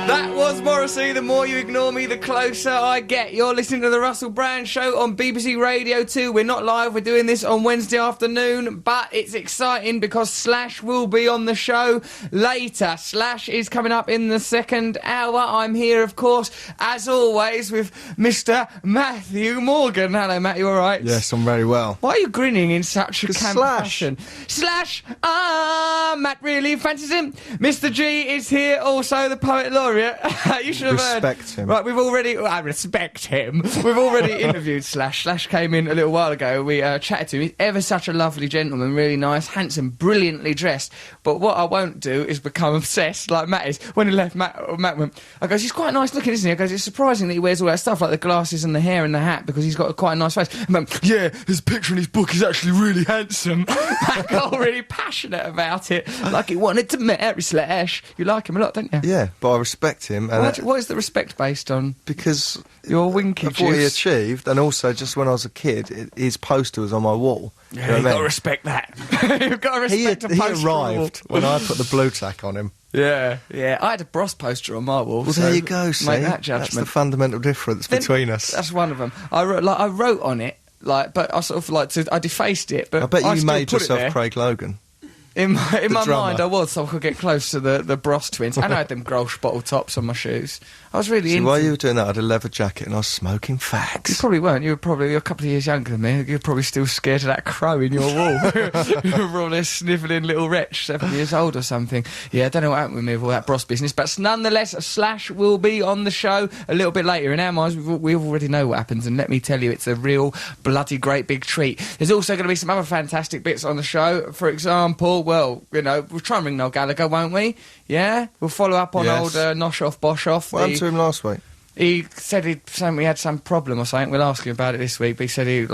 That was Morrissey. The more you ignore me, the closer I get. You're listening to the Russell Brand Show on BBC Radio 2. We're not live. We're doing this on Wednesday afternoon, but it's exciting because Slash will be on the show later. Slash is coming up in the second hour. I'm here, of course, as always, with Mr. Matthew Morgan. Hello, Matt. You all right? Yes, I'm very well. Why are you grinning in such a camp Slash. fashion? Slash! Matt really fancies him. Mr. G is here, also the poet laureate. You should have Respect him. Right, we've already... I respect him. We've already interviewed Slash. Slash came in a little while ago. We chatted to him. He's ever such a lovely gentleman, really nice, handsome, brilliantly dressed. But what I won't do is become obsessed like Matt is. When he left, Matt went... I goes, he's quite nice looking, isn't he? I goes, it's surprising that he wears all that stuff, like the glasses and the hair and the hat, because he's got quite a nice face. And went, yeah, his picture in his book is actually really handsome. I got really passionate about it. Like he wanted to marry Slash. You like him a lot, don't you? Yeah, but I respect him. And What is the respect based on? because Your winky of what he juice. achieved, and also just when I was a kid, his poster was on my wall. Yeah, You know you've what I got to mean? respect that. You've got to He respect a he poster on the wall. arrived when I put the blue tack on him. Yeah. I had a Bros poster on my wall. Well, so there you go, see? Make that That's the judgment. fundamental difference Then- between us. That's one of them. I wrote on it, but I sort of I defaced it. But I bet you still made put it yourself there. Craig Logan. In my drummer. mind, I was, so I could get close to the Bros twins. And I had them Grolsch bottle tops on my shoes. I was really See, into while you were doing that, I had a leather jacket and I was smoking You fags. probably weren't. You're a couple of years younger than me. You're probably still scared of that crow in your wall. You're probably a snivelling little wretch, 7 years old or something. Yeah, I don't know what happened with me with all that Bros business, but nonetheless, Slash will be on the show a little bit later. In our minds, we already know what happens, and let me tell you, it's a real bloody great big treat. There's also going to be some other fantastic bits on the show. For example, well, you know, we'll try and ring Noel Gallagher, won't we? Yeah? We'll follow up on Yes. old Nosh Off Bosh Off. What happened to him last week? He said he had some problem or something. We'll ask him about it this week. But he said he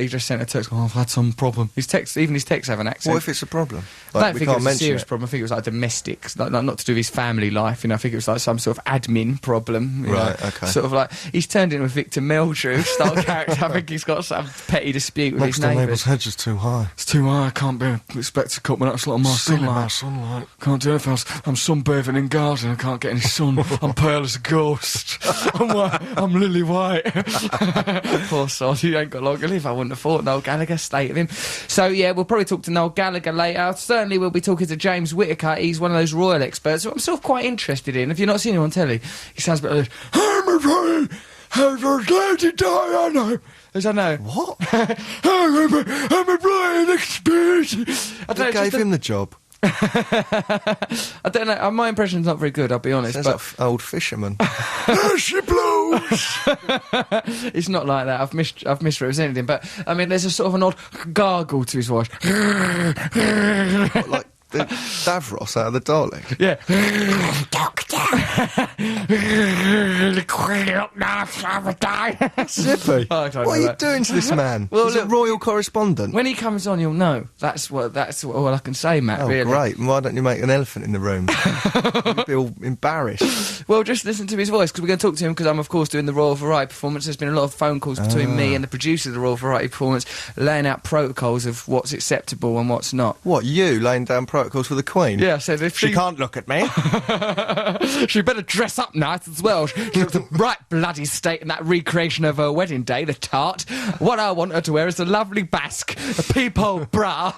just sent a text. Oh, I've had some problem. Even his texts have an accent. What if it's a problem? I Like, don't we think it can't was a mention serious it. problem. I think it was like domestic, not to do with his family life. You know, I think it was like some sort of admin problem. you Right, know. okay. Sort of like he's turned into a Victor Meldrew style character. I think he's got some petty dispute with Next his door neighbours. neighbour's hedge is too high. It's too high. I can't be expected to cut when that's like my sunlight. sunlight. Can't do anything else. I'm sunbathing in garden. I can't get any sun. I'm pale as a ghost. I'm lily white. Poor sod. He ain't got long to live. I wouldn't have thought. Noel Gallagher, state of him. So yeah, we'll probably talk to Noel Gallagher later. Certainly we'll be talking to James Whittaker. He's one of those royal experts who I'm sort of quite interested in. Have you not seen him on telly? He sounds a bit like this. I'm afraid of Lady Diana. As I know. What? I'm a blind experience. I don't know. Who gave just him the job? I don't know. My impression's not very good. I'll be honest. Sounds But like old fisherman. she blows. It's not like that. I've misrepresented him. But I mean, there's a sort of an odd gargle to his voice. What, like the Davros out of the Dalek. Yeah. Zippy. I don't What know are you that. doing to this man? Well, He's a look- royal correspondent. When he comes on, you'll know. That's all I can say, Matt. Oh, really. great. Why don't you make an elephant in the room? You'd be all embarrassed. Well, just listen to his voice, because we're going to talk to him, because I'm, of course, doing the Royal Variety performance. There's been a lot of phone calls between me and the producer of the Royal Variety performance, laying out protocols of what's acceptable and what's not. What, you laying down protocols for the Queen? Yeah, I said if She can't look at me. she better dress up nice as well. She looks a right bloody state in that recreation of her wedding day, the tart. What I want her to wear is a lovely basque, a peephole bra,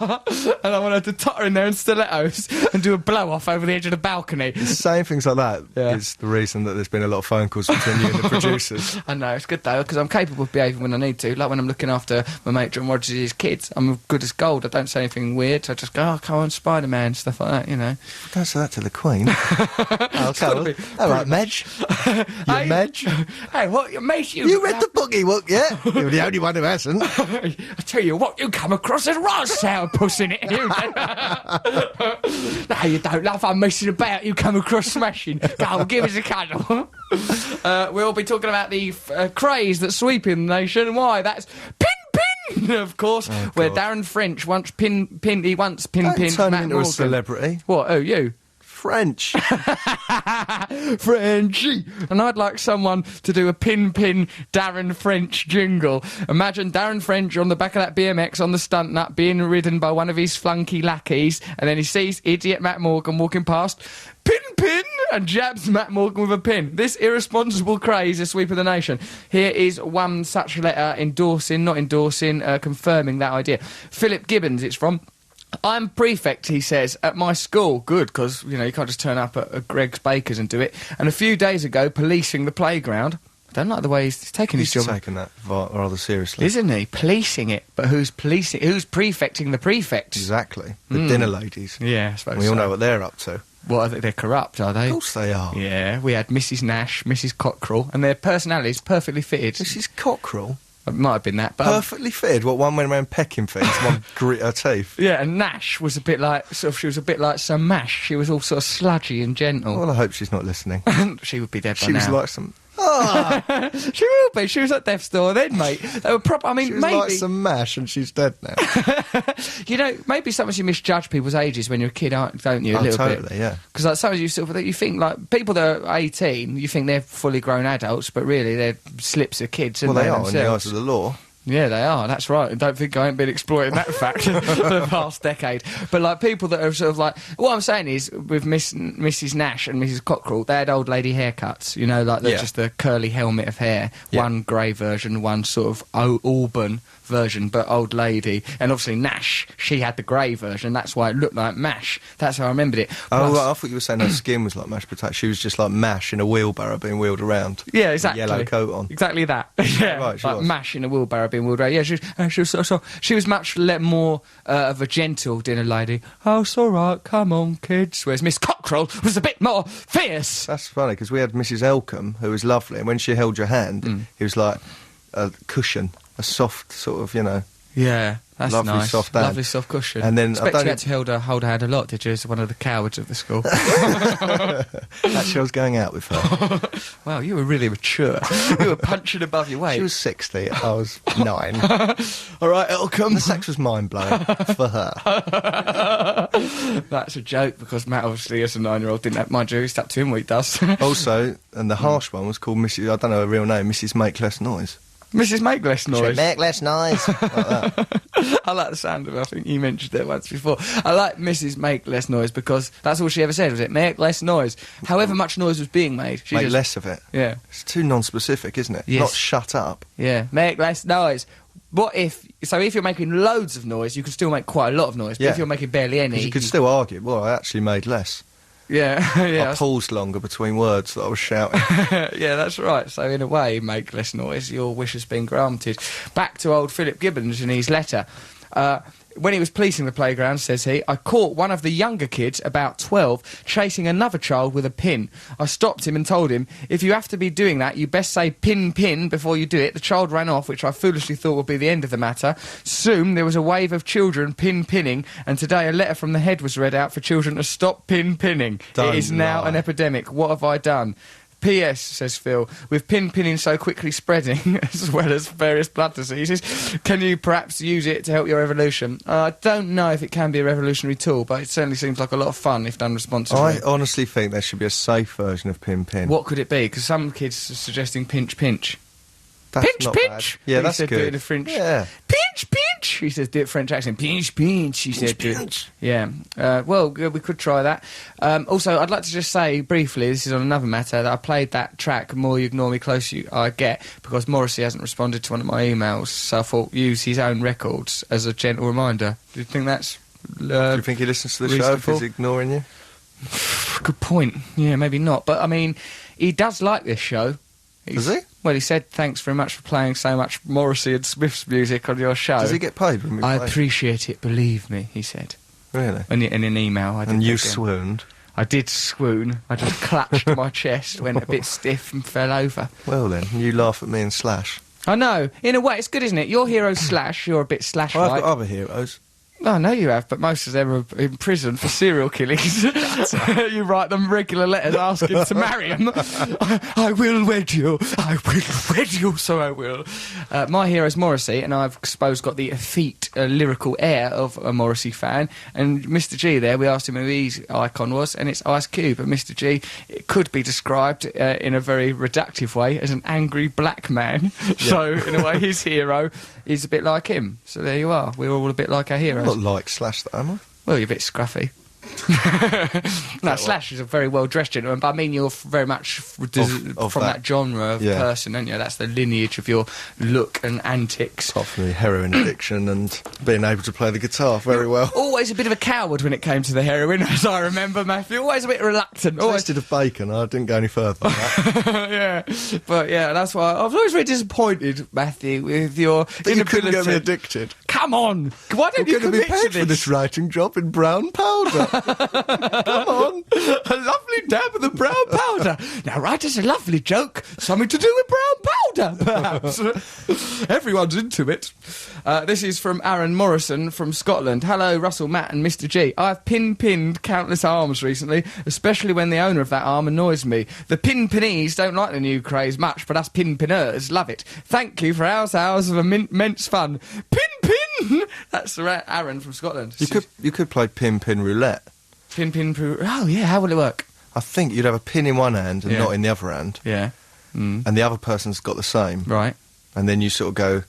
and I want her to totter in there in stilettos and do a blow-off over the edge of the balcony. Saying things like that is Yeah. the reason that there's been a lot of phone calls between you and the producers. I know, it's good though, because I'm capable of behaving when I need to. Like when I'm looking after my mate John Rogers' kids, I'm good as gold. I don't say anything weird. I just go, oh, come on, Spider-Man, stuff like that, you know. Don't say that to the Queen. Oh, gotta okay. be All right, Medj. You Hey, Medj. Hey, what, you mate, You read the boogie book, yeah? You're the only one who hasn't. I tell you what, you come across as right sour puss in it. You no, you don't, love. I'm messing about. You come across smashing. Go on, give us a cuddle. We'll be talking about the craze that's sweeping the nation. Why? That's Pin, of course, where God. Darren French once pinned Don't turn Matt into Morgan. a celebrity. What? Oh, you? French. Frenchy. And I'd like someone to do a pin Darren French jingle. Imagine Darren French on the back of that BMX on the stunt nut being ridden by one of his flunky lackeys, and then he sees idiot Matt Morgan walking past. Pin, and jabs Matt Morgan with a pin. This irresponsible craze is sweeping the nation. Here is one such letter confirming that idea. Philip Gibbons, it's from. I'm prefect, he says, at my school. Good, because, you can't just turn up at Greg's Bakers and do it. And a few days ago, policing the playground. I don't like the way he's taking his job. He's taking that rather seriously. Isn't he? Policing it. But who's policing? Who's prefecting the prefects? Exactly. The dinner ladies. Yeah, I suppose We all so. know what they're up to. Well, they're corrupt, are they? Of course they are. Yeah, we had Mrs Nash, Mrs Cockerell, and their personalities perfectly fitted. This is Cockerell. It might have been that, but... Perfectly fitted. What, one went around pecking things, one grit her teeth. Yeah, and Nash was a bit like... she was a bit like some mash. She was all sort of sludgy and gentle. Well, I hope she's not listening. She would be dead by She now. was like some... She will be. She was at death's door then, mate. They were proper... I mean, She was maybe... like some mash and she's dead now. Maybe sometimes you misjudge people's ages when you're a kid, don't you? A Oh, little totally, bit. yeah. Because like, sometimes you think, like, people that are 18, you think they're fully grown adults, but really they're slips of kids, Well, aren't they are in the themselves? eyes of the law. Yeah, they are. That's right. I don't think I ain't been exploiting that fact for the past decade. But like people that are sort of like, what I'm saying is, with Mrs Nash and Mrs Cockerell, they had old lady haircuts. Like just the curly helmet of hair. Yeah. One grey version, one sort of auburn version, but old lady. And obviously Nash, she had the grey version. That's why it looked like mash. That's how I remembered it. Oh, Plus- right, I thought you were saying her skin was like mashed potato. She was just like mash in a wheelbarrow being wheeled around. Yeah, With exactly. a yellow coat on. Exactly that. Yeah, Right, she like was. mash in a wheelbarrow being wheeled around. Yeah, she was much more of a gentle dinner lady. Oh, it's all right, come on, kids. Whereas Miss Cockerell was a bit more fierce. That's funny, because we had Mrs Elcombe, who was lovely, and when she held your hand, it was like a cushion, a soft sort of, Yeah, that's Lovely nice. soft hand. Lovely soft cushion. And then, I Expect don't you had to hold her hand a lot, did you, as one of the cowards of the school? Actually, I was going out with her. Wow, you were really mature. You were punching above your weight. She was 60, I was 9. All right, Elcombe. The sex was mind-blowing for her. That's a joke, because Matt, obviously, as a 9-year-old, didn't have... Mind you, it's up to him what he does. Also, and the harsh one was called Mrs... I don't know her real name, Mrs Make Less Noise. Mrs Make Less Noise. Make less noise. Like that. I like the sound of it. I think you mentioned it once before. I like Mrs. Make Less Noise because that's all she ever said, was it? Make less noise. However much noise was being made. She Make just, less of it. Yeah, It's too non-specific, isn't it? Yes. Not shut up. yeah. Make less noise. What if... So if you're making loads of noise, you can still make quite a lot of noise. But Yeah. if you're making barely any... 'Cause you could still argue, well, I actually made less. Yeah, yeah. I paused longer between words that I was shouting. Yeah, that's right. So in a way, make less noise. Your wish has been granted. Back to old Philip Gibbons and his letter. When he was policing the playground, says he, I caught one of the younger kids, about 12, chasing another child with a pin. I stopped him and told him, if you have to be doing that, you best say pin, pin before you do it. The child ran off, which I foolishly thought would be the end of the matter. Soon there was a wave of children pin-pinning, and today a letter from the head was read out for children to stop pin-pinning. Don't It is now lie. an epidemic. What have I done? P.S., says Phil, with pin-pinning so quickly spreading, as well as various blood diseases, can you perhaps use it to help your revolution? I don't know if it can be a revolutionary tool, but it certainly seems like a lot of fun if done responsibly. I honestly think there should be a safe version of Pin Pin. What could it be? Because some kids are suggesting pinch, pinch. That's Pinch, not pinch! bad. Yeah, He that's said good. do it in a French. Yeah. Pinch, pinch! He says do it French accent. Pinch, pinch! He said do it. pinch. Yeah. Well, we could try that. Also, I'd like to just say briefly, this is on another matter, that I played that track, The More You Ignore Me, Closer I Get, because Morrissey hasn't responded to one of my emails, so I thought use his own records as a gentle reminder. Do you think that's... Do you think he listens to the show if reasonable? he's ignoring you? Good point. Yeah, maybe not. But, I mean, he does like this show. Does he? Well, he said, thanks very much for playing so much Morrissey and Smith's music on your show. Does he get paid when we I play? appreciate it, believe me, he said. Really? In an email. I did And you again. swooned. I did swoon. I just clutched my chest, went a bit stiff and fell over. Well then, you laugh at me and Slash. I know. In a way, it's good, isn't it? Your hero Slash, you're a bit I've Slash-like. got other heroes. I know you have, but most of them are in prison for serial killings. You write them regular letters asking to marry them. I will wed you. I will wed you, so I will. My hero's Morrissey, and I've suppose got the effete lyrical air of a Morrissey fan. And Mr. G there, we asked him who his icon was, and it's Ice Cube. And Mr. G, it could be described in a very reductive way as an angry black man. So, in a way, his hero is a bit like him. So there you are. We're all a bit like our heroes. I'm not like Slash, though, am I? Well, you're a bit scruffy. No, Slash is a very well-dressed gentleman, but I mean you're very much Of from that genre of person, aren't you? That's the lineage of your look and antics. Apart from the heroin addiction and being able to play the guitar very well. Always a bit of a coward when it came to the heroin, as I remember, Matthew. Always a bit reluctant. Always Tasted of bacon. I didn't go any further than that. yeah, but yeah, that's why I was always very disappointed, Matthew, with your But you couldn't inability. get me addicted. Come on, why don't you You're going to be commit to paid for this writing job in brown powder. Come on. A lovely dab of the brown powder. Now, write us a lovely joke, something to do with brown powder, perhaps. Everyone's into it. This is from Aaron Morrison from Scotland. Hello, Russell, Matt and Mr G. I've pinned countless arms recently, especially when the owner of that arm annoys me. The pin-pinnies don't like the new craze much, but us pin-pinners love it. Thank you for hours of immense fun. Pin-pin! That's Aaron from Scotland. You could play pin roulette. Pin. Oh, yeah, how will it work? I think you'd have a pin in one hand and Yeah. not in the other hand. Yeah. And the other person's got the same. Right. And then you sort of go,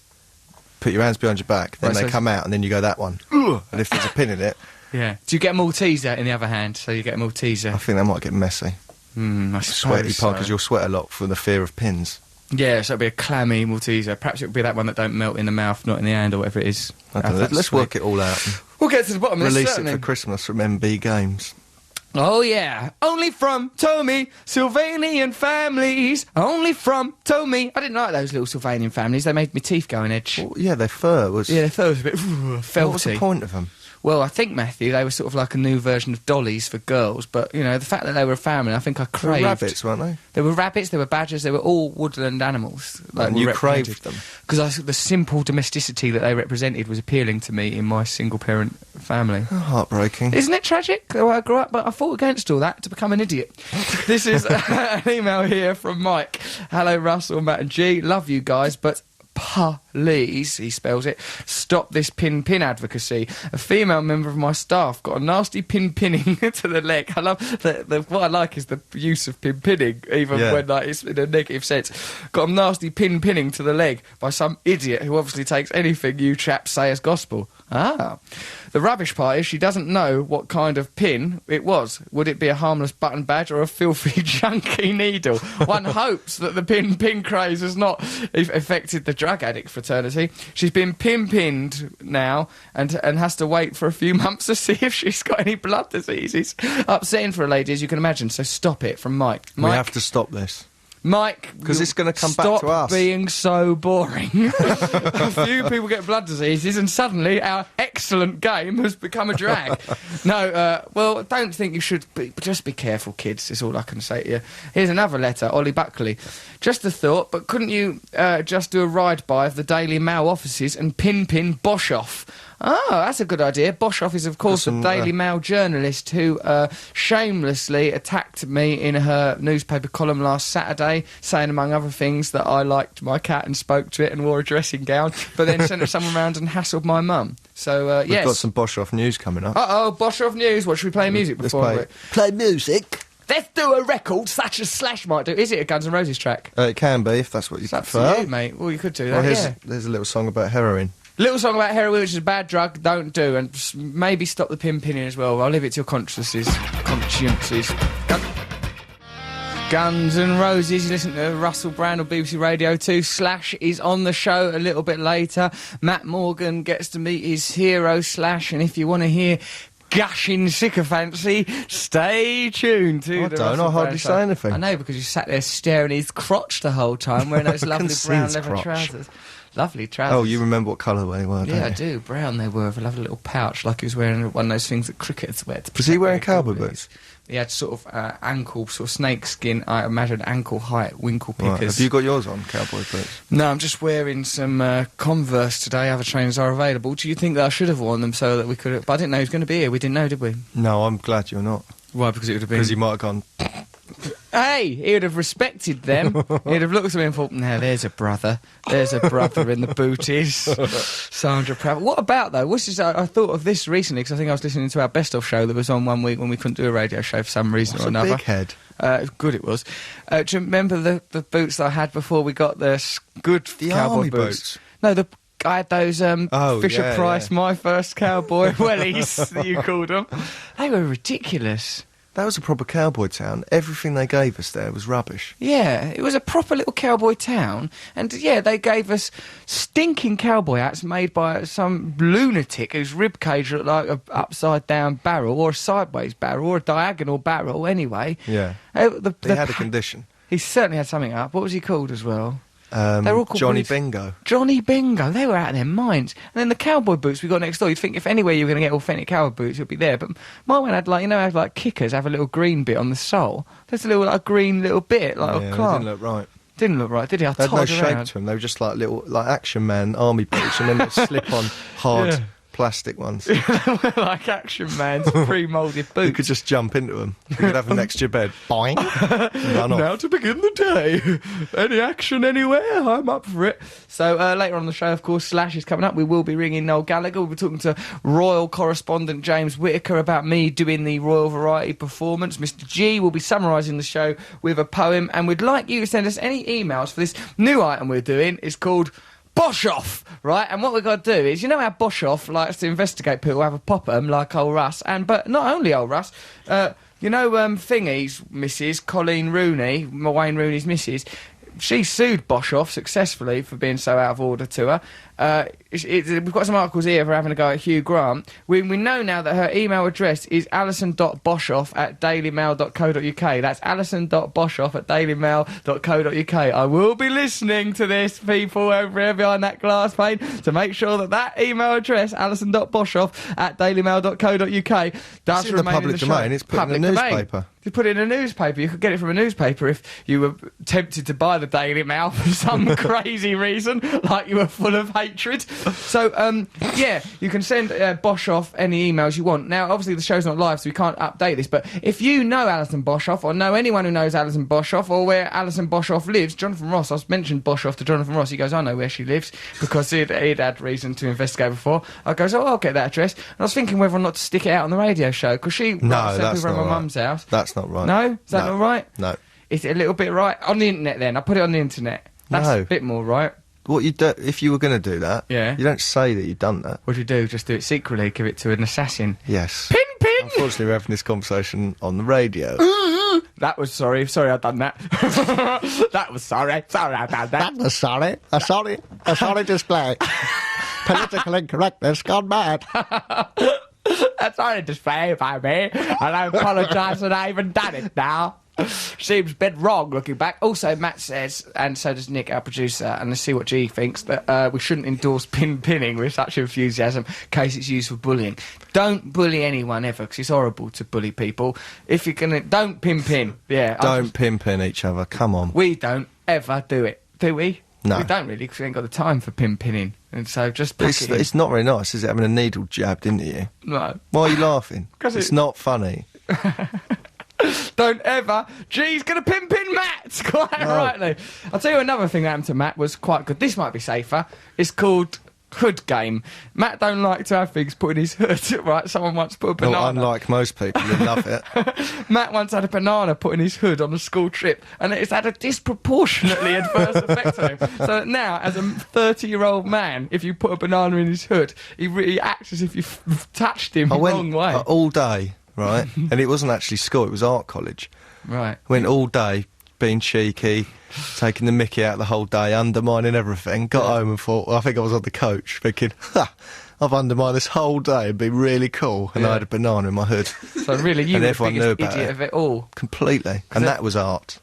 put your hands behind your back, then Right, they so- come out, and then you go that one. Ugh. And if there's a pin in it, Yeah. Do you get a Malteser in the other hand? So you get a I Malteser. think that might get messy. I Sweaty suppose part, because so. you'll sweat a lot from the fear of pins. Yeah, so it'll be a clammy Malteser. Perhaps it'll be that one that don't melt in the mouth, not in the hand, or whatever it is. I don't know. That's Let's sweet. work it all out. And We'll get to the bottom of this, release certainly. it for Christmas from MB Games. Oh, yeah. Only from Tommy, Sylvanian families. Only from Tommy. I didn't like those little Sylvanian families. They made my teeth go on edge. Well, yeah, their fur was... Yeah, their fur was a bit What was the felty. point of them? Well, I think, Matthew, they were sort of like a new version of dollies for girls. But, you know, the fact that they were a family, I think I They were craved. rabbits, weren't they? There were rabbits, there were badgers, they were all woodland animals. And you craved them. Because the simple domesticity that they represented was appealing to me in my single-parent family. Oh, heartbreaking. Isn't it tragic the way I grew up? But I fought against all that to become an idiot. This is an email here from Mike. Hello, Russell, Matt and G. Love you guys, but... please, he spells it, stop this pin advocacy. A female member of my staff got a nasty pinning to the leg. I love what I like is the use of pinning, even when like it's in a negative sense. Got a nasty pinning to the leg by some idiot who obviously takes anything you chaps say as gospel. Ah. The rubbish part is she doesn't know what kind of pin it was. Would it be a harmless button badge or a filthy junky needle? One hopes that the pin craze has not affected the drug addict fraternity. She's been pinned now and has to wait for a few months to see if she's got any blood diseases. Upsetting for a lady, as you can imagine, so stop it from Mike. We have to stop this. Mike, 'Cause it's gonna come back stop to us. being so boring. A few people get blood diseases, and suddenly our excellent game has become a drag. No, well, don't think you should. Just be careful, kids. Is all I can say to you. Here's another letter, Ollie Buckley. Just a thought, but couldn't you just do a ride by of the Daily Mail offices and pin Bosch off? Oh, that's a good idea. Boshoff is, of course, a Daily Mail journalist who shamelessly attacked me in her newspaper column last Saturday, saying, among other things, that I liked my cat and spoke to it and wore a dressing gown, but then sent someone round and hassled my mum. So, We've yes. got some Boshoff news coming up. Uh-oh, Boshoff news. What, should we play music Let's before? play music. Let's do a record such as Slash might do. Is it a Guns N' Roses track? It can be, if that's what you It's up to prefer. you, mate. Well, you could do Well, that, there's a little song about heroin. Little song about heroin, which is a bad drug, don't do, and maybe stop the pinning as well. I'll leave it to your consciences. Guns N' Roses, you listen to Russell Brand on BBC Radio 2. Slash is on the show a little bit later. Matt Morgan gets to meet his hero, Slash, and if you want to hear gushing sycophancy, stay tuned to I the don't, Russell I hardly Brand say show. anything. I know, because you sat there staring at his crotch the whole time, wearing those I lovely can see brown his leather crotch. trousers. Lovely trousers. Oh, you remember what colour they were, don't Yeah, I you? do. Brown they were, with a lovely little pouch, like he was wearing one of those things that cricketers wear. Was he wearing cowboy boots? He had sort of ankle, sort of snake skin, I imagine ankle height, winkle Right. pickers. Have you got yours on, cowboy boots? No, I'm just wearing some Converse today. Other trainers are available. Do you think that I should have worn them so that we could? But I didn't know he was going to be here. We didn't know, did we? No, I'm glad you're not. Why? Because it would have been. Because you might have gone... Hey, he would have respected them. He'd have looked at me and thought, "Now, there's a brother. There's a brother in the booties." Sandra Pratt. What about, though? I thought of this recently, because I think I was listening to our Best Of show that was on one week when we couldn't do a radio show for some reason What's or a another. big head? Good it was. Do you remember the boots that I had before we got the good The cowboy army boots? No, the I had those Fisher Price, My First Cowboy wellies that you called them. They were ridiculous. That was a proper cowboy town. Everything they gave us there was rubbish. Yeah, it was a proper little cowboy town. And, yeah, they gave us stinking cowboy hats made by some lunatic whose ribcage looked like an upside-down barrel or a sideways barrel or a diagonal barrel, anyway. Yeah. He had a condition. He certainly had something up. What was he called as well? They were all called Johnny Bingo. Johnny Bingo. They were out of their minds. And then the cowboy boots we got next door. You'd think if anywhere you were going to get authentic cowboy boots, it would be there. But my one had had kickers have a little green bit on the sole. There's a little green little bit like a clock. Didn't look right. Didn't look right, did he? They had no shape to them. They were just like little Action Man army boots, and then they slip on hard plastic ones. Like Action Man's pre-moulded boots. You could just jump into them. You could have them next to your bed. Boing. Run off. Now to begin the day. Any action anywhere, I'm up for it. So later on the show, of course, Slash is coming up. We will be ringing Noel Gallagher. We'll be talking to Royal correspondent James Whittaker about me doing the Royal Variety performance. Mr G will be summarising the show with a poem. And we'd like you to send us any emails for this new item we're doing. It's called Boshoff, right? And what we've got to do is, you know how Boshoff likes to investigate people who have a pop at 'em, like old Russ, but not only old Russ, you know Thingy's missus, Colleen Rooney, Wayne Rooney's missus, she sued Boshoff successfully for being so out of order to her. We've got some articles here for having a go at Hugh Grant. We know now that her email address is alison.boshoff@dailymail.co.uk. That's alison.boshoff@dailymail.co.uk. I will be listening to this, people over here behind that glass pane, to make sure that email address, alison.boshoff@dailymail.co.uk, does in remain the public in the domain. show. It's put in the newspaper. You put it in a newspaper. You could get it from a newspaper if you were tempted to buy the Daily Mail for some crazy reason, like you were full of hatred. So, you can send Boshoff any emails you want. Now, obviously, the show's not live, so we can't update this, but if you know Alison Boshoff, or know anyone who knows Alison Boshoff, or where Alison Boshoff lives, Jonathan Ross, I mentioned Boshoff to Jonathan Ross, he goes, I know where she lives, because he'd had reason to investigate before. I goes, I'll get that address. And I was thinking whether or not to stick it out on the radio show, because she that's over not at my right. mum's house. That's not right. No? Is that not right? No. Is it a little bit right? On the internet, then. I put it on the internet. That's No. a bit more right. What you do, if you were going to do that, Yeah. you don't say that you've done that. What do you do? Just do it secretly, give it to an assassin. Yes. Pin! Unfortunately, we're having this conversation on the radio. That was sorry I've done that. That was sorry I've done that. That was sorry. A sorry display. Political incorrectness gone mad. That's only display by me, and I apologise that I even done it now. Seems a bit wrong looking back. Also, Matt says, and so does Nick, our producer, and let's see what G thinks, that we shouldn't endorse pinning with such enthusiasm in case it's used for bullying. Don't bully anyone ever, because it's horrible to bully people. If you're gonna, don't pin. Yeah. Don't pin each other. Come on. We don't ever do it, do we? No. We don't really, because we ain't got the time for pinning. And so just pack it in. It's not very nice, is it, having a needle jabbed into you? No. Why are you laughing? 'Cause it's not funny. Don't ever. G's gonna pin Matt, quite rightly. I'll tell you another thing that happened to Matt was quite good. This might be safer. It's called hood game. Matt don't like to have things put in his hood, right? Someone once put a banana. Well, unlike most people who love it. Matt once had a banana put in his hood on a school trip, and it's had a disproportionately adverse effect on him. So now, as a 30-year-old man, if you put a banana in his hood, he acts as if you've touched him the wrong way. All day, right? And it wasn't actually school, it was art college. Right. Went all day, being cheeky, taking the mickey out the whole day, undermining everything. Got home and thought, I think I was on the coach, thinking, I've undermined this whole day, it'd be really cool. And I had a banana in my hood. So really, you And were the everyone knew biggest about idiot it. of it all. Completely. And that was art.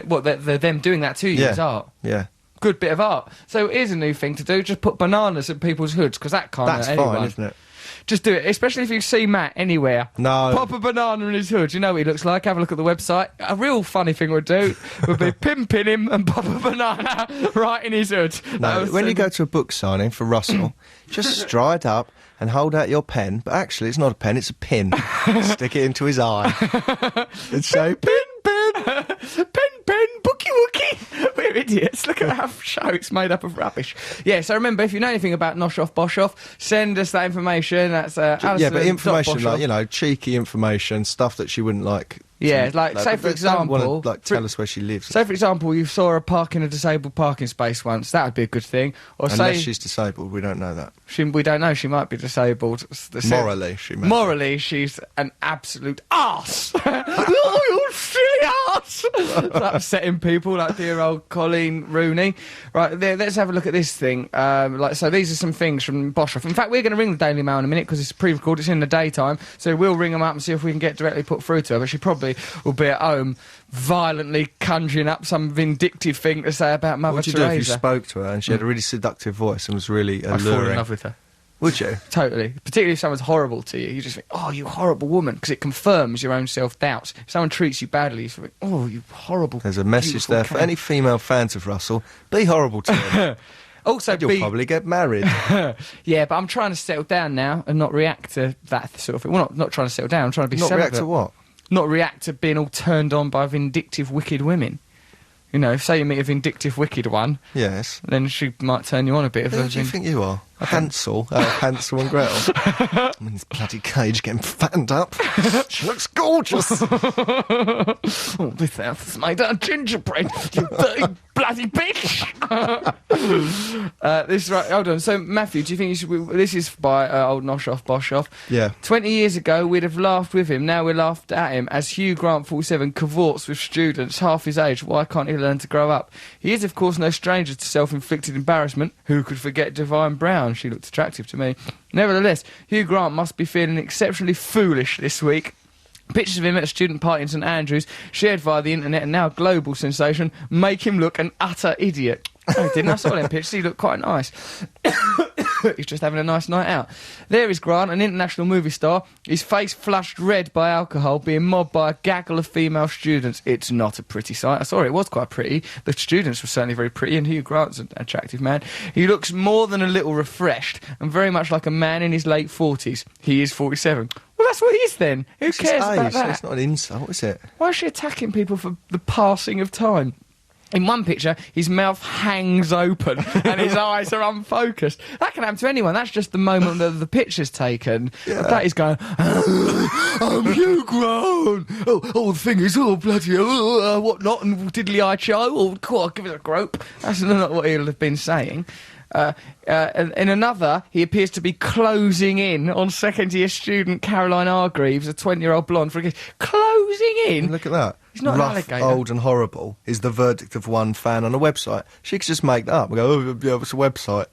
What, they're them doing that to you Yeah. is art? Yeah. Good bit of art. So here's a new thing to do, just put bananas in people's hoods, because that can't That's hurt fine, anyone. isn't it? Just do it, especially if you see Matt anywhere. No. Pop a banana in his hood. You know what he looks like. Have a look at the website. A real funny thing we'd do would be pin him and pop a banana right in his hood. No, when you go to a book signing for Russell, just stride up and hold out your pen, but actually it's not a pen, it's a pin. Stick it into his eye. And say, pin. Bookie wookie. We're idiots. Look at our show. It's made up of rubbish. Yeah, so remember, if you know anything about Noshoff Boshoff, send us that information. That's Yeah, but information Boshoff. like, cheeky information, stuff that she wouldn't like Yeah, like, say for they don't wanna, example... like, tell us where she lives. Say, for example, you saw her park in a disabled parking space once. That would be a good thing. Or Unless say... she's disabled, we don't know that. we don't know, she might be disabled. Morally, she may be. Morally, she's an absolute arse. Oh, you silly arse! It's upsetting people like dear old Colleen Rooney. Right, let's have a look at this thing. So these are some things from Boshoff. In fact, we're going to ring the Daily Mail in a minute because it's pre-recorded, it's in the daytime, so we'll ring them up and see if we can get directly put through to her, but she probably will be at home violently conjuring up some vindictive thing to say about Mother What would you Teresa. do if you spoke to her and she had a really seductive voice and was really I'd fall in alluring? love with her. Would you? Totally. Particularly if someone's horrible to you. You just think, oh, you horrible woman, because it confirms your own self-doubts. If someone treats you badly, you think, oh, you horrible, There's a message beautiful there for cat. any female fans of Russell. Be horrible to him. Also, You'll probably get married. yeah, but I'm trying to settle down now and not react to that sort of thing. Well, not trying to settle down, I'm trying to be Not react celibate. to what? Not react to being all turned on by vindictive, wicked women. You know, say you meet a vindictive, wicked one, Yes. then she might turn you on a bit. Who do you think you are? Hansel? Hansel and Gretel? I'm in this bloody cage getting fattened up. She looks gorgeous. Oh, this house is made out of gingerbread, you dirty bloody bitch! This is right, hold on. So, Matthew, do you think you should... This is by old Noshoff Boshoff. Yeah. 20 years ago, we'd have laughed with him. Now we're laughed at him as Hugh Grant, 47, cavorts with students half his age. Why can't he learn to grow up? He is, of course, no stranger to self-inflicted embarrassment. Who could forget Divine Brown? She looked attractive to me. Nevertheless, Hugh Grant must be feeling exceptionally foolish this week. Pictures of him at a student party in St Andrews, shared via the internet and now a global sensation, make him look an utter idiot. Oh, didn't I saw them pictures? He looked quite nice. He's just having a nice night out. There is Grant, an international movie star, his face flushed red by alcohol, being mobbed by a gaggle of female students. It's not a pretty sight. I saw it was quite pretty. The students were certainly very pretty, and Hugh Grant's an attractive man. He looks more than a little refreshed, and very much like a man in his late 40s. He is 47. Well, that's what he is then. Who It's his cares about age, that? It's not an insult, is it? Why is she attacking people for the passing of time? In one picture, his mouth hangs open and his eyes are unfocused. That can happen to anyone. That's just the moment that the picture's taken. Yeah. That is going, I'm Hugh Grant. Oh, the thing is, oh, bloody, what not, and diddly-eye show, oh, cool, I'll give it a grope. That's not what he'll have been saying. In another, he appears to be closing in on second-year student Caroline Hargreaves, a 20-year-old blonde. Closing in? Look at that. He's not an Rough, alligator. old and horrible is the verdict of one fan on a website. She could just make that up and go, oh, yeah, it's a website.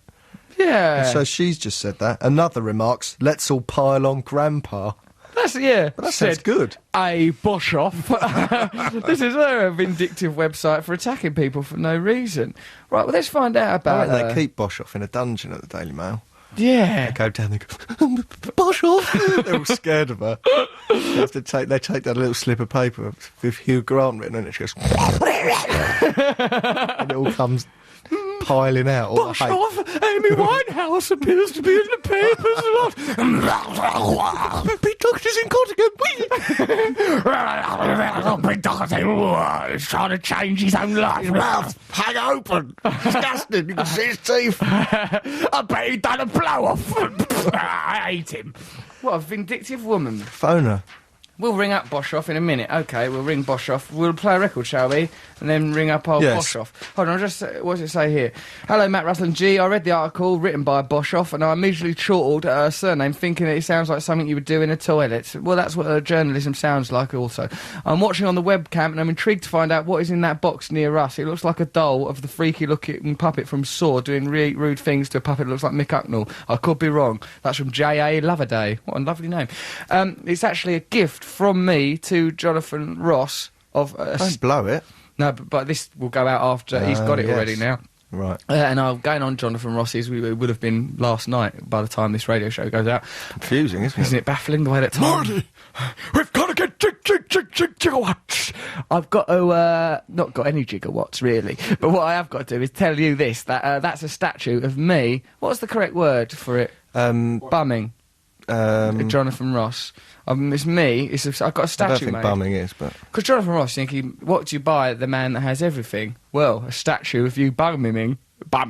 Yeah. So she's just said that. Another remarks, let's all pile on Grandpa. That's, yeah. But that sounds good. A Boshoff. This is a vindictive website for attacking people for no reason. Right, well, let's find out I about reckon they keep Boshoff in a dungeon at the Daily Mail. Yeah. They go down and go, Boshoff! They're all scared of her. They take that little slip of paper with Hugh Grant written on it. She goes, and it all comes piling out. All the hate. Boshoff, Amy Winehouse appears to be in the papers a lot. Pete Doctor's in court again. Big Doctor is trying to change his own life. His mouth hang open. Disgusting. You can see his teeth. I bet he done a blow-off. I hate him. What a vindictive woman. Phone her. We'll ring up Boshoff in a minute. OK, we'll ring Boshoff. We'll play a record, shall we? And then ring up old Yes. Boshoff. Hold on, what does it say here? Hello, Matt Russell and G. I read the article written by Boshoff and I immediately chortled a surname thinking that it sounds like something you would do in a toilet. Well, that's what journalism sounds like also. I'm watching on the webcam and I'm intrigued to find out what is in that box near us. It looks like a doll of the freaky-looking puppet from Saw doing really rude things to a puppet that looks like Mick Hucknall. I could be wrong. That's from J.A. Loverday. What a lovely name. It's actually a gift from me to Jonathan Ross of... Don't blow it. No, but this will go out after he's got it yes. already now. Right. And I'm going on Jonathan Ross's. It would have been last night by the time this radio show goes out. Confusing, isn't Isn't it? it baffling the way that time... Marty, we've got to get gigawatts. I've got to... not got any gigawatts, really. But what I have got to do is tell you this, that that's a statue of me. What's the correct word for it? Bumming. Jonathan Ross. It's me. I've got a I statue don't think made. bumming is, but... Because Jonathan Ross thinking, what do you buy the man that has everything? Well, a statue of you bumming Wait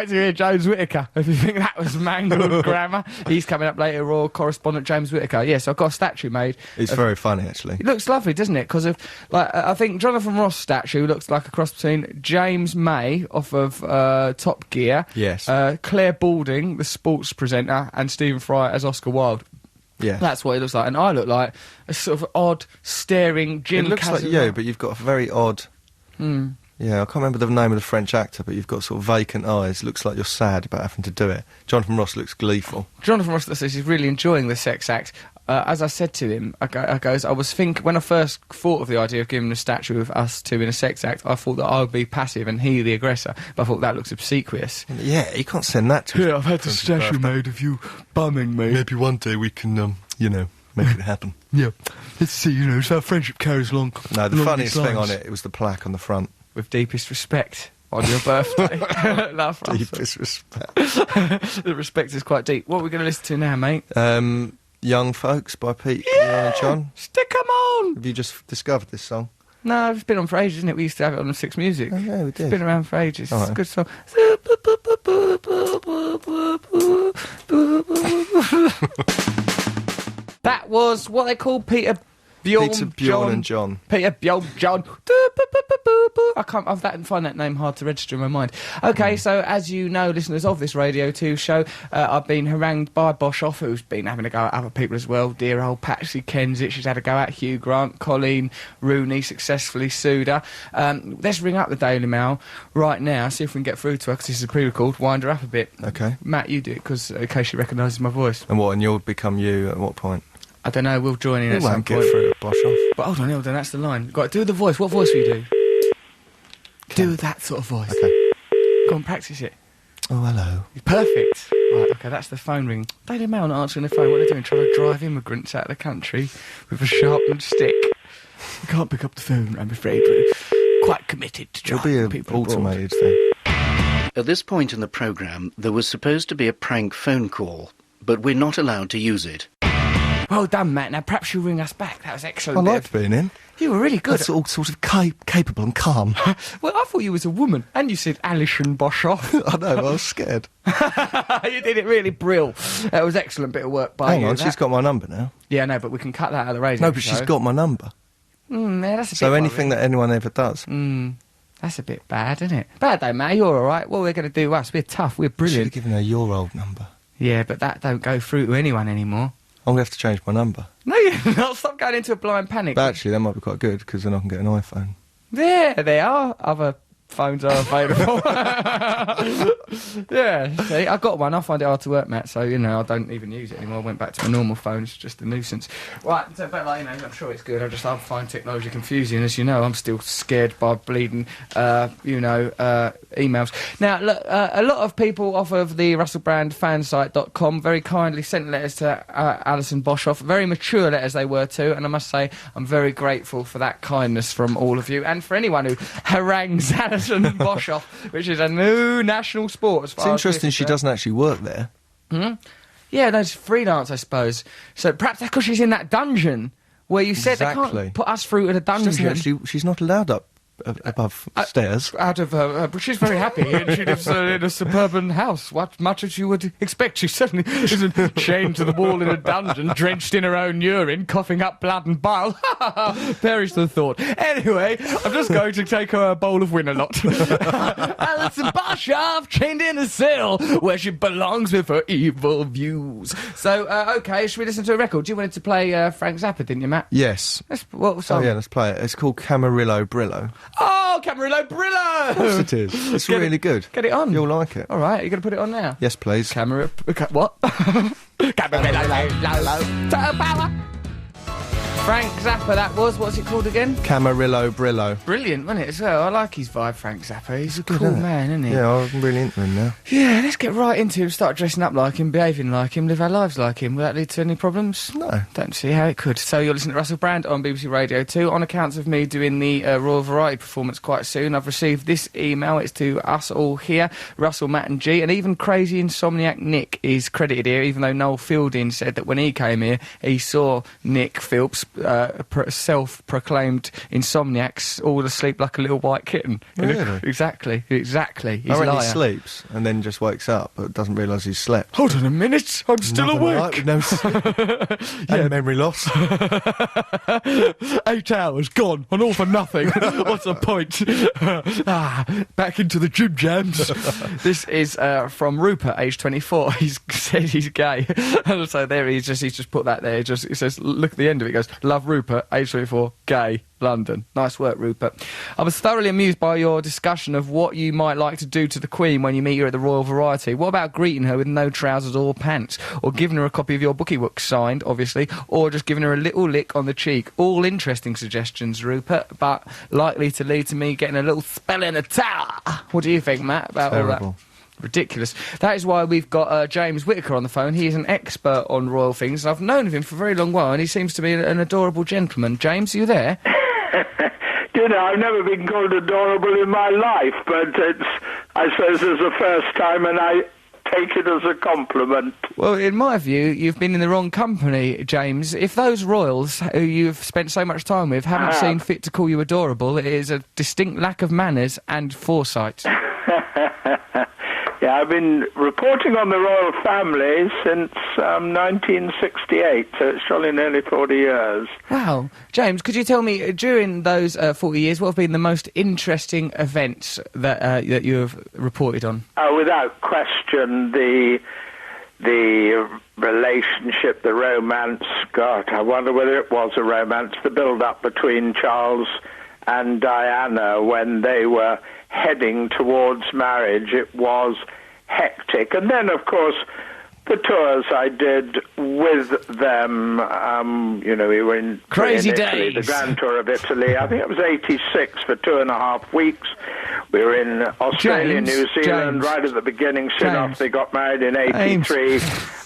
till you hear James Whittaker. If you think that was mangled grammar, he's coming up later. Royal correspondent James Whittaker. Yes, I've got a statue made. It's very funny, actually. It looks lovely, doesn't it? Because of, like, I think Jonathan Ross statue looks like a cross between James May off of Top Gear, Yes. Claire Balding, the sports presenter, and Stephen Fry as Oscar Wilde. Yeah. That's what it looks like, and I look like a sort of odd, staring Jim. It looks like you, but you've got a very odd... Yeah, I can't remember the name of the French actor, but you've got sort of vacant eyes. Looks like you're sad about having to do it. Jonathan Ross looks gleeful. Jonathan Ross says he's really enjoying the sex act. As I said to him, when I first thought of the idea of giving a statue of us two in a sex act, I thought that I would be passive and he the aggressor. But I thought that looks obsequious. Yeah, you can't send that to Yeah, I've had the statue made of you bumming me. Maybe one day we can, make it happen. Yeah, let's see, it's how friendship carries along. No, the funniest thing on it was the plaque on the front. With deepest respect on your birthday. Love, Deepest respect. The respect is quite deep. What are we going to listen to now, mate? Young Folks by Pete and John. Stick 'em on! Have you just discovered this song? No, it's been on for ages, isn't it? We used to have it on the Six Music. Oh, yeah, we did. It's been around for ages. All It's a right. good song. That was what they call Peter Bjorn and John. Peter Bjorn John. I can't find that name hard to register in my mind. Okay, so as you know, listeners of this Radio 2 show, I've been harangued by Boshoff, who's been having a go at other people as well. Dear old Patsy Kensit, she's had a go at Hugh Grant. Colleen Rooney successfully sued her. Let's ring up the Daily Mail right now, see if we can get through to her, because this is a pre-record. Wind her up a bit. Okay. Matt, you do it, because in case she recognises my voice. And what, and you'll become you at what point? I don't know, we'll join in You at some won't get point. through to Boshoff. But hold on, that's the line. Got to do the voice. What voice will you do? Do that sort of voice. Okay. Go on, practice it. Oh, hello. Perfect. Right, okay, that's the phone ring. Daily Mail not answering the phone. What are they doing? Trying to drive immigrants out of the country with a sharpened stick. We can't pick up the phone, I'm afraid. We're quite committed to It'll driving be an people abroad. automated thing. At this point in the programme, there was supposed to be a prank phone call, but we're not allowed to use it. Well done, Matt. Now, perhaps you'll ring us back. That was I excellent. liked being in. You were really good. That's all sort of capable and calm. Well, I thought you was a woman. And you said Alison Boshoff. I know, I was scared. You did it really brill. That was excellent bit of work by you. Hang on, That- she's got my number now. Yeah, no, but we can cut that out of the radio. No, but she's got my number. Yeah, that's a So bit anything worrying. that anyone ever does. That's a bit bad, isn't it? Bad though, Matt. You're all right. What we're going to do us? We're tough. We're Should have brilliant. given her your old number. Yeah, but that don't go through to anyone anymore. I'm going to have to change my number. No, you're not. Stop going into a blind panic. But actually, that might be quite good, because then I can get an iPhone. There they are. Other phones are available. Yeah, see, I got one. I find it hard to work, Matt, so, I don't even use it anymore. I went back to my normal phone. It's just a nuisance. Right, so, but, I'm sure it's good. I find technology confusing. As you know, I'm still scared by bleeding, emails. Now, look, a lot of people off of the RussellBrandFansite.com very kindly sent letters to Alison Boshoff. Very mature letters they were too, and I must say I'm very grateful for that kindness from all of you, and for anyone who harangues Alison Boshoff, which is a new national sport as far It's as interesting we're she concerned. doesn't actually work there. Yeah, no, it's freelance, I suppose. So perhaps that's because she's in that dungeon where you said they Exactly. can't put us through to the She doesn't dungeon. actually, she's not allowed up above stairs. Out of her, but she's very happy, and she lives in a suburban house. What much as you would expect. She certainly isn't chained to the wall in a dungeon, drenched in her own urine, coughing up blood and bile. Perish the thought. Anyway, I'm just going to take her a bowl of Winalot. Alison Boshoff chained in a cell where she belongs with her evil views. So, okay, should we listen to a record? You wanted to play Frank Zappa, didn't you, Matt? Yes. What Oh, song? yeah, let's play it. It's called Camarillo Brillo. Oh, Camarillo Brillo! Of course it is. It's Get really it- good. Get it on. You'll like it. All right, you going to put it on now? Yes, please. Camera... What? Camarillo, Turbo power! Frank Zappa, that was. What's it called again? Camarillo Brillo. Brilliant, wasn't it, as well? I like his vibe, Frank Zappa. He's a Good, cool isn't it? man, isn't he? Yeah, I'm really into him now. Yeah, let's get right into him. Start dressing up like him, behaving like him, live our lives like him. Will that lead to any problems? No. Don't see how it could. So you're listening to Russell Brand on BBC Radio 2. On accounts of me doing the Royal Variety performance quite soon, I've received this email. It's to us all here, Russell, Matt and G, and even crazy insomniac Nick is credited here, even though Noel Fielding said that when he came here, he saw Nick Philps self-proclaimed insomniacs all asleep like a little white kitten. Really? Exactly. He's I a reckon liar. he sleeps and then just wakes up, but doesn't realise he's slept. Hold on a minute, I'm still Another night awake. with no sleep. And memory loss. 8 hours gone, and all for nothing. What's the point? Back into the gym jams. This is from Rupert, age 24. He's said he's gay. And so there he's just put that there. It says, look at the end of it. It goes, love Rupert, age 24, gay. London. Nice work, Rupert. I was thoroughly amused by your discussion of what you might like to do to the Queen when you meet her at the Royal Variety. What about greeting her with no trousers or pants? Or giving her a copy of your bookie book signed, obviously, or just giving her a little lick on the cheek? All interesting suggestions, Rupert, but likely to lead to me getting a little spell in a tower. What do you think, Matt, about all Terrible. that? Ridiculous. That is why we've got James Whittaker on the phone. He is an expert on royal things. I've known of him for a very long while, and he seems to be an adorable gentleman. James, are you there? You know, I've never been called adorable in my life, but I suppose it's the first time, and I take it as a compliment. Well, in my view, you've been in the wrong company, James. If those royals who you've spent so much time with haven't seen fit to call you adorable, it is a distinct lack of manners and foresight. Yeah, I've been reporting on the royal family since 1968, so it's surely nearly 40 years. Wow. James, could you tell me, during those 40 years, what have been the most interesting events that you have reported on? Without question, the relationship, the romance, God, I wonder whether it was a romance, the build-up between Charles and Diana when they were heading towards marriage. It was hectic. And then, of course, the tours I did with them, you know, we were in Crazy Italy, days. the Grand Tour of Italy. I think it was 86 for 2.5 weeks. We were in Australia, James, New Zealand, James. right at the beginning, soon James. after they got married in 83.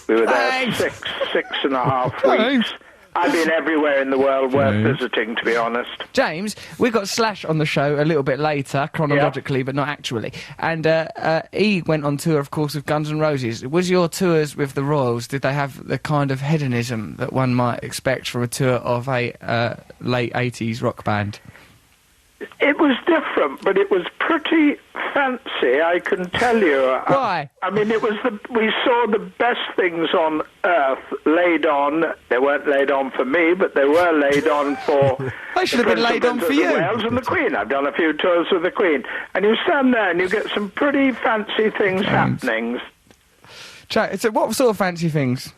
We were there James. 6.5 James. weeks. I've been everywhere in the world worth visiting, to be honest. James, we've got Slash on the show a little bit later, chronologically, but not actually. And he went on tour, of course, with Guns N' Roses. Was your tours with the Royals, did they have the kind of hedonism that one might expect from a tour of a late 80s rock band? It was different, but it was pretty fancy, I can tell you. Why? I mean, we saw the best things on earth laid on. They weren't laid on for me, but they were laid on for They should have been laid on for the you. Wales and the Queen. I've done a few tours with the Queen. And you stand there and you get some pretty fancy things happening. So what sort of fancy things?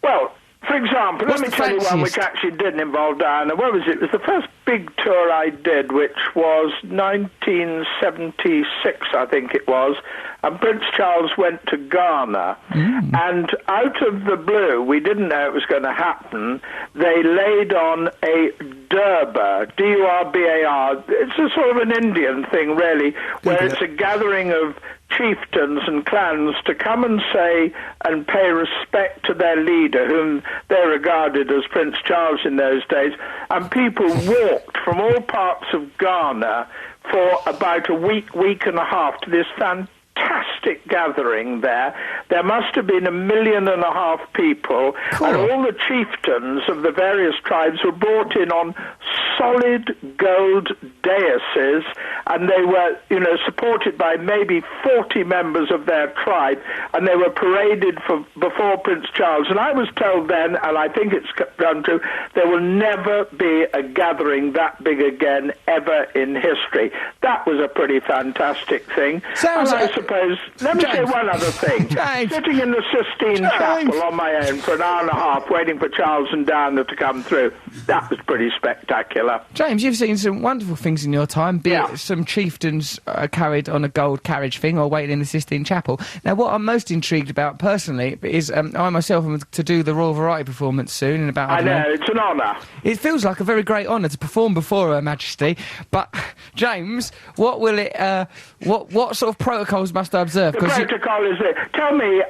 Well, for example, What's let me the tell you one which fanciest? actually didn't involve Diana. What was it? It was the first big tour I did, which was 1976, I think it was, and Prince Charles went to Ghana. And out of the blue, we didn't know it was going to happen, they laid on a Durbar, D-U-R-B-A-R. It's a sort of an Indian thing, really, where it's a gathering of chieftains and clans to come and say and pay respect to their leader, whom they regarded as Prince Charles in those days. And people walked from all parts of Ghana for about a week, week and a half to this fantastic gathering there. There must have been 1.5 million people, and all the chieftains of the various tribes were brought in on solid gold daises, and they were, you know, supported by maybe 40 members of their tribe, and they were paraded before Prince Charles. And I was told then, and I think it's done true, there will never be a gathering that big again ever in history. That was a pretty fantastic thing. Sounds and I like- suppose, let me say James. one other thing. James. Sitting in the Sistine James. Chapel on my own for 1.5 hours waiting for Charles and Diana to come through, that was pretty spectacular. James, you've seen some wonderful things in your time, be Yeah. it some chieftains carried on a gold carriage thing or waiting in the Sistine Chapel. Now, what I'm most intrigued about personally is I myself am to do the Royal Variety performance soon in about, I don't know, it's an honour. It feels like a very great honour to perform before Her Majesty, but James, what will it? What sort of protocols must I observe? The 'Cause protocol is there. Tell me,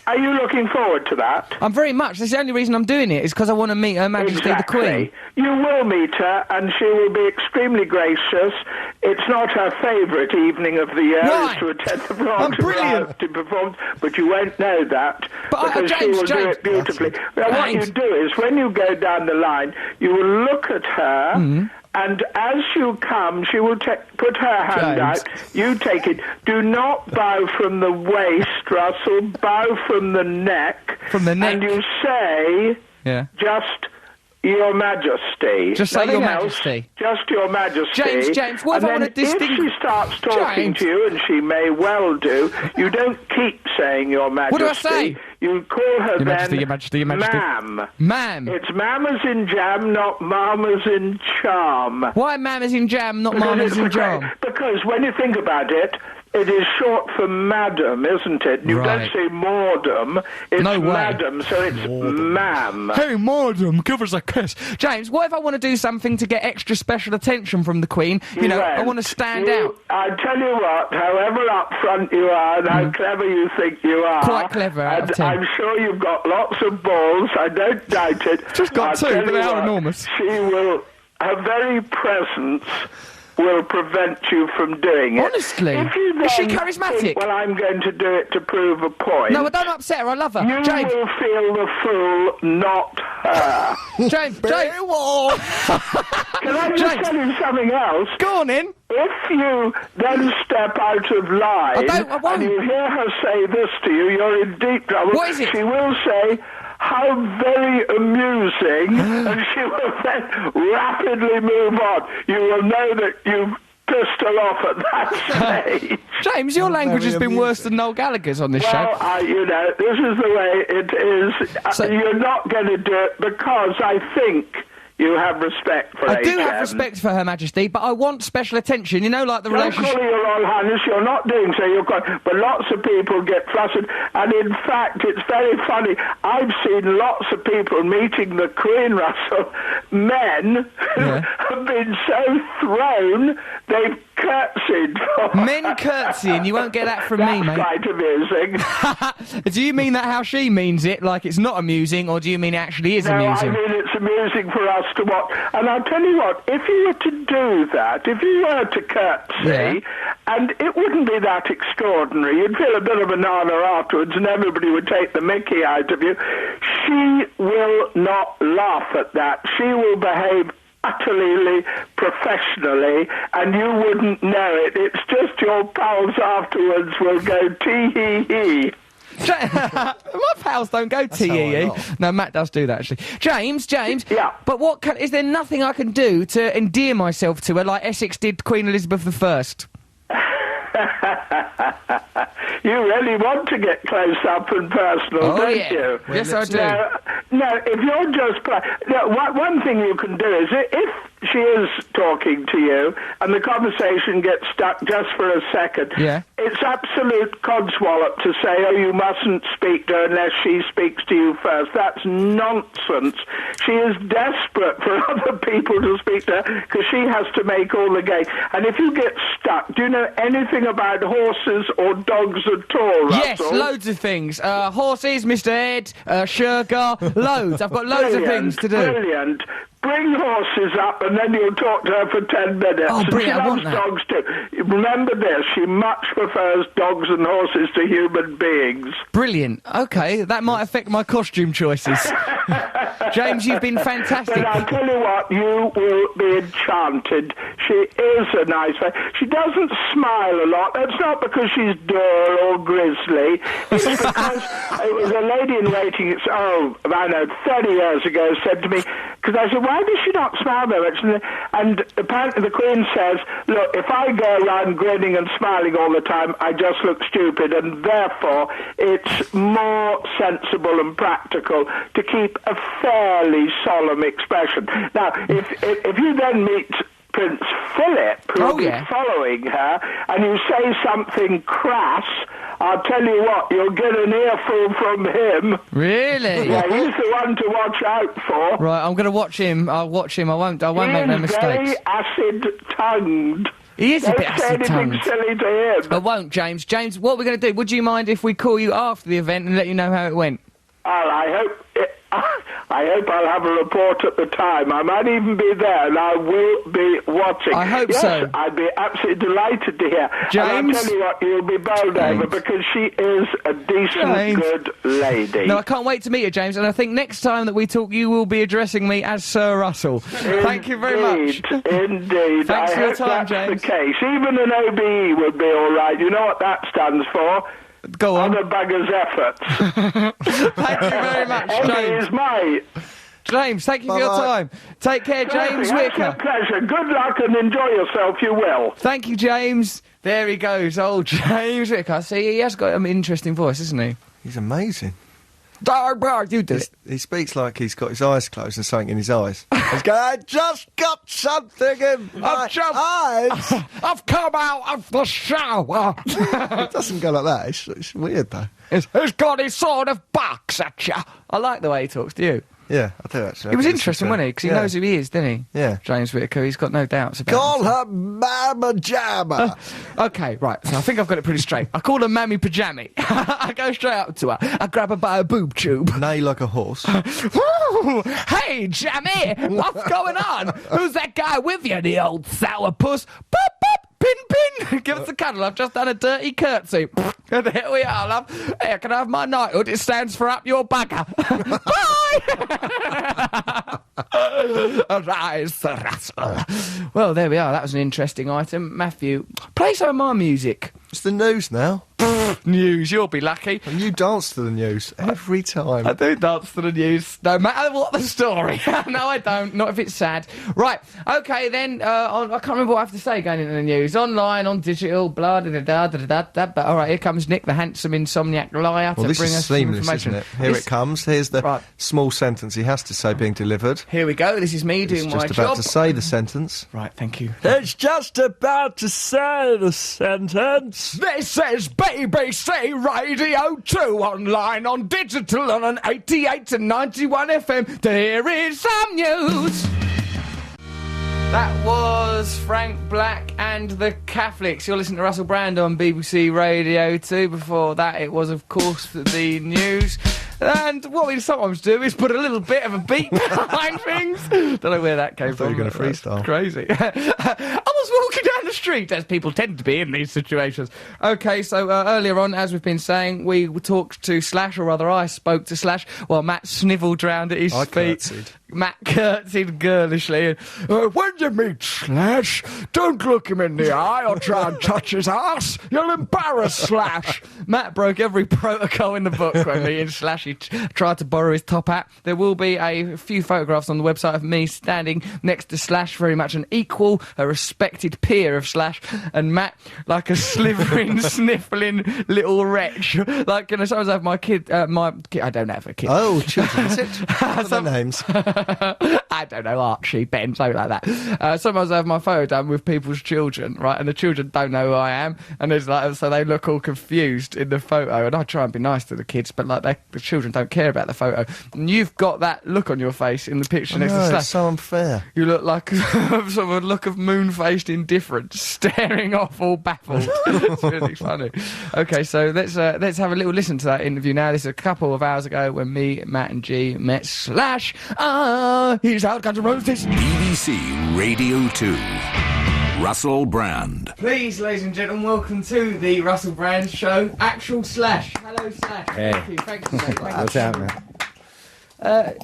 Are you looking forward to that? I'm very much. That's the only reason I'm doing it, is because I want to meet Her Majesty the Queen. You will meet her, and she will be extremely gracious. It's not her favourite evening of the year Right. is to attend the I'm brilliant. performance, but you won't know that But because she will do it beautifully. Well, what you James. do is, when you go down the line, you will look at her. Mm-hmm. And as you come, she will put her hand James. out. You take it. Do not bow from the waist, Russell. Bow from the neck. From the neck. And you say, Yeah. just Your Majesty. Just say Nothing Your else, Majesty. just Your Majesty. James, what if and I want to then if distinguish... she starts talking James. to you, and she may well do, you don't keep saying Your Majesty. What do I say? You call her Your then Majesty, Your Majesty, Your Majesty. Ma'am. Ma'am. It's Mammas in Jam, not Mamas in Charm. Why Mama's in jam, not Mama's in jam? Because when you think about it, it is short for madam, isn't it? You Right. don't say mordom, it's No way. madam, so it's ma'am. Hey, madam, give us a kiss. James, what if I want to do something to get extra special attention from the Queen? You know, I won't. want to stand You- out. I tell you what, however up front you are and how clever you think you are. Quite clever, out of and 10. I'm sure you've got lots of balls, I don't doubt it. Just got I'll two, tell but you they are what, enormous. She will, her very presence will prevent you from doing it. Honestly? If you Is she then charismatic? think, well, I'm going to do it to prove a point. No, I don't upset her. I love her. You James, will feel the fool, not her. James, Can I just James. tell you something else? go on in. If you then step out of line I won't. and you hear her say this to you, you're in deep trouble. What is it? She will say, how very amusing, and she will then rapidly move on. You will know that you've pissed her off at that stage. James, your language has been worse than Noel Gallagher's on this Well, show. you know, this is the way it is. So- You're not going to do it because I think you have respect for I do HM. have respect for Her Majesty, but I want special attention. You know, like the Don't relationship... call her your Royal Highness, you're not doing so, but lots of people get flustered, and in fact, it's very funny. I've seen lots of people meeting the Queen, Russell, men who have been so thrown, they've curtsied. Men curtsying, you won't get that from me, That's mate. quite amusing. Do you mean that how she means it, like it's not amusing, or do you mean it actually is No, amusing? I mean it's amusing for us to watch. And I'll tell you what, if you were to do that, if you were to curtsy, Yeah. and it wouldn't be that extraordinary, you'd feel a bit of an honour afterwards and everybody would take the mickey out of you, she will not laugh at that. She will behave utterly professionally, and you wouldn't know it. It's just your pals afterwards will go tee-hee-hee. My pals don't go tee. No, Matt does do that actually. James. Yeah. But is there nothing I can do to endear myself to her, like Essex did Queen Elizabeth I? You really want to get close up and personal, Oh, don't yeah. you? Yes, I do. No, if you're just one thing you can do is if she is talking to you and the conversation gets stuck just for a second, Yeah. it's absolute codswallop to say, oh, you mustn't speak to her unless she speaks to you first. That's nonsense. She is desperate for other people to speak to her because she has to make all the game. And if you get stuck, do you know anything about horses or dogs at all, Yes, Russell? loads of things. Horses, Mr. Ed, Sugar, loads. I've got loads of things to do. Brilliant. Bring horses up and then you'll talk to her for 10 minutes. Oh, And brilliant, I she want loves that. dogs too. Remember this, she much prefers dogs and horses to human beings. Brilliant. Okay, that might affect my costume choices. James, you've been fantastic. But I'll tell you what, you will be enchanted. She is a nice face. She doesn't smile a lot. That's not because she's dull or grisly. It's because it was a lady in waiting, I know, 30 years ago, said to me, because I said, why does she not smile very much? And apparently the Queen says, look, if I go around grinning and smiling all the time, I just look stupid, and therefore it's more sensible and practical to keep a fairly solemn expression. Now, if you then meet Prince Philip, who will be following her, and you say something crass, I'll tell you what, you'll get an earful from him. Really? Yeah, he's the one to watch out for. Right, I'm going to watch him. I'll watch him. I won't make no He's very mistakes. acid-tongued. He is a Don't bit say anything acid-tongued. silly to him. I won't, James. James, what we're going to do, would you mind if we call you after the event and let you know how it went? Well, I hope I'll have a report at the time. I might even be there, and I will be watching. I hope yes, so. I'd be absolutely delighted to hear. James? And I'll tell you what, you'll be bowled over James? because she is a decent, James? good lady. No, I can't wait to meet you, James, and I think next time that we talk, you will be addressing me as Sir Russell. Thank you very much. Indeed. Thanks I for your hope time, that's James. the case. Even an OBE would be all right. You know what that stands for? Go on. Other buggers' efforts. Thank you very much, OBE James. is mate. James, thank you for your Bye-bye. time. Take care, James Terrific. Wicker. Absolute pleasure. Good luck and enjoy yourself. You will. Thank you, James. There he goes, old James Wicker. See, he has got an interesting voice, hasn't he? He's amazing. You do it. He speaks like he's got his eyes closed and something in his eyes. He's going, I just got something in my eyes. I've come out of the shower. It doesn't go like that. It's weird, though. He's got his sort of box at you. I like the way he talks, do you? Yeah, I do, actually. It was I think interesting, this is, wasn't he? Because he yeah. knows who he is, doesn't he? Yeah. James Whittaker, he's got no doubts about Call himself. her Mama Jamma. Okay, right, so I think I've got it pretty straight. I call her Mammy Pajami. I go straight up to her. I grab her by a boob tube. Neigh like a horse. Ooh, hey, Jammy, what's going on? Who's that guy with you, the old sourpuss? Boop, boop, pin, pin. Give us a cuddle. I've just done a dirty curtsy. And here we are, love. Here, can I have my knighthood? It stands for up your bugger. Bye! Arise, Sir Russell. Well, there we are. That was an interesting item. Matthew, play some of my music. It's the news now. News, you'll be lucky. And you dance to the news every time. I do dance to the news, no matter what the story. No, I don't. Not if it's sad. Right. Okay, then. I can't remember what I have to say going into the news. Online, on digital, blah da da da da da da. But all right, here comes Nick, the handsome insomniac liar, Well, to this bring is us some seamless, information. isn't it? Here This- it comes. Here's the Right. small sentence he has to say being delivered. Here we go. This is me He's doing my just about job. to say the sentence. Right. Thank you. It's just about to say the sentence. This is BBC Radio 2 online, on digital, on an 88 to 91 FM. There is some news. That was Frank Black and the Catholics. You're listening to Russell Brand on BBC Radio 2. Before that, it was, of course, the news. And what we sometimes do is put a little bit of a beat behind things. Don't know where that came thought from. you were gonna That's freestyle. Crazy. I was walking down the street, as people tend to be in these situations. Okay, so earlier on, as we've been saying, we talked to Slash, or rather I spoke to Slash, while Matt snivelled round at his I feet. curtsied. Matt curtsied girlishly. And, when you meet Slash, don't look him in the eye or try and touch his ass. You'll embarrass Slash. Matt broke every protocol in the book when me and Slash tried to borrow his top hat. There will be a few photographs on the website of me standing next to Slash, very much an equal, a respected peer of Slash, and Matt like a slithering, sniffling little wretch. Like, you know, sometimes I have my kid, I don't have a kid. Oh, children, is it? What are their names? I don't know, Archie, Ben, something like that. Sometimes I have my photo done with people's children, right, and the children don't know who I am, and there's like, so they look all confused in the photo, and I try and be nice to the kids, but like the children don't care about the photo. And you've got that look on your face in the picture next to No, Slash. it's so unfair. You look like sort of a look of moon-faced indifference, staring off, all baffled. It's really funny. Okay, so let's have a little listen to that interview now. This is a couple of hours ago when me, Matt, and G met Slash. He's out, Guns N' Roses. BBC Radio 2. Russell Brand. Please, ladies and gentlemen, welcome to the Russell Brand Show. Actual Slash. Hello, Slash. Hey. Thank you. Thank you, mate. Thank What's you. happening?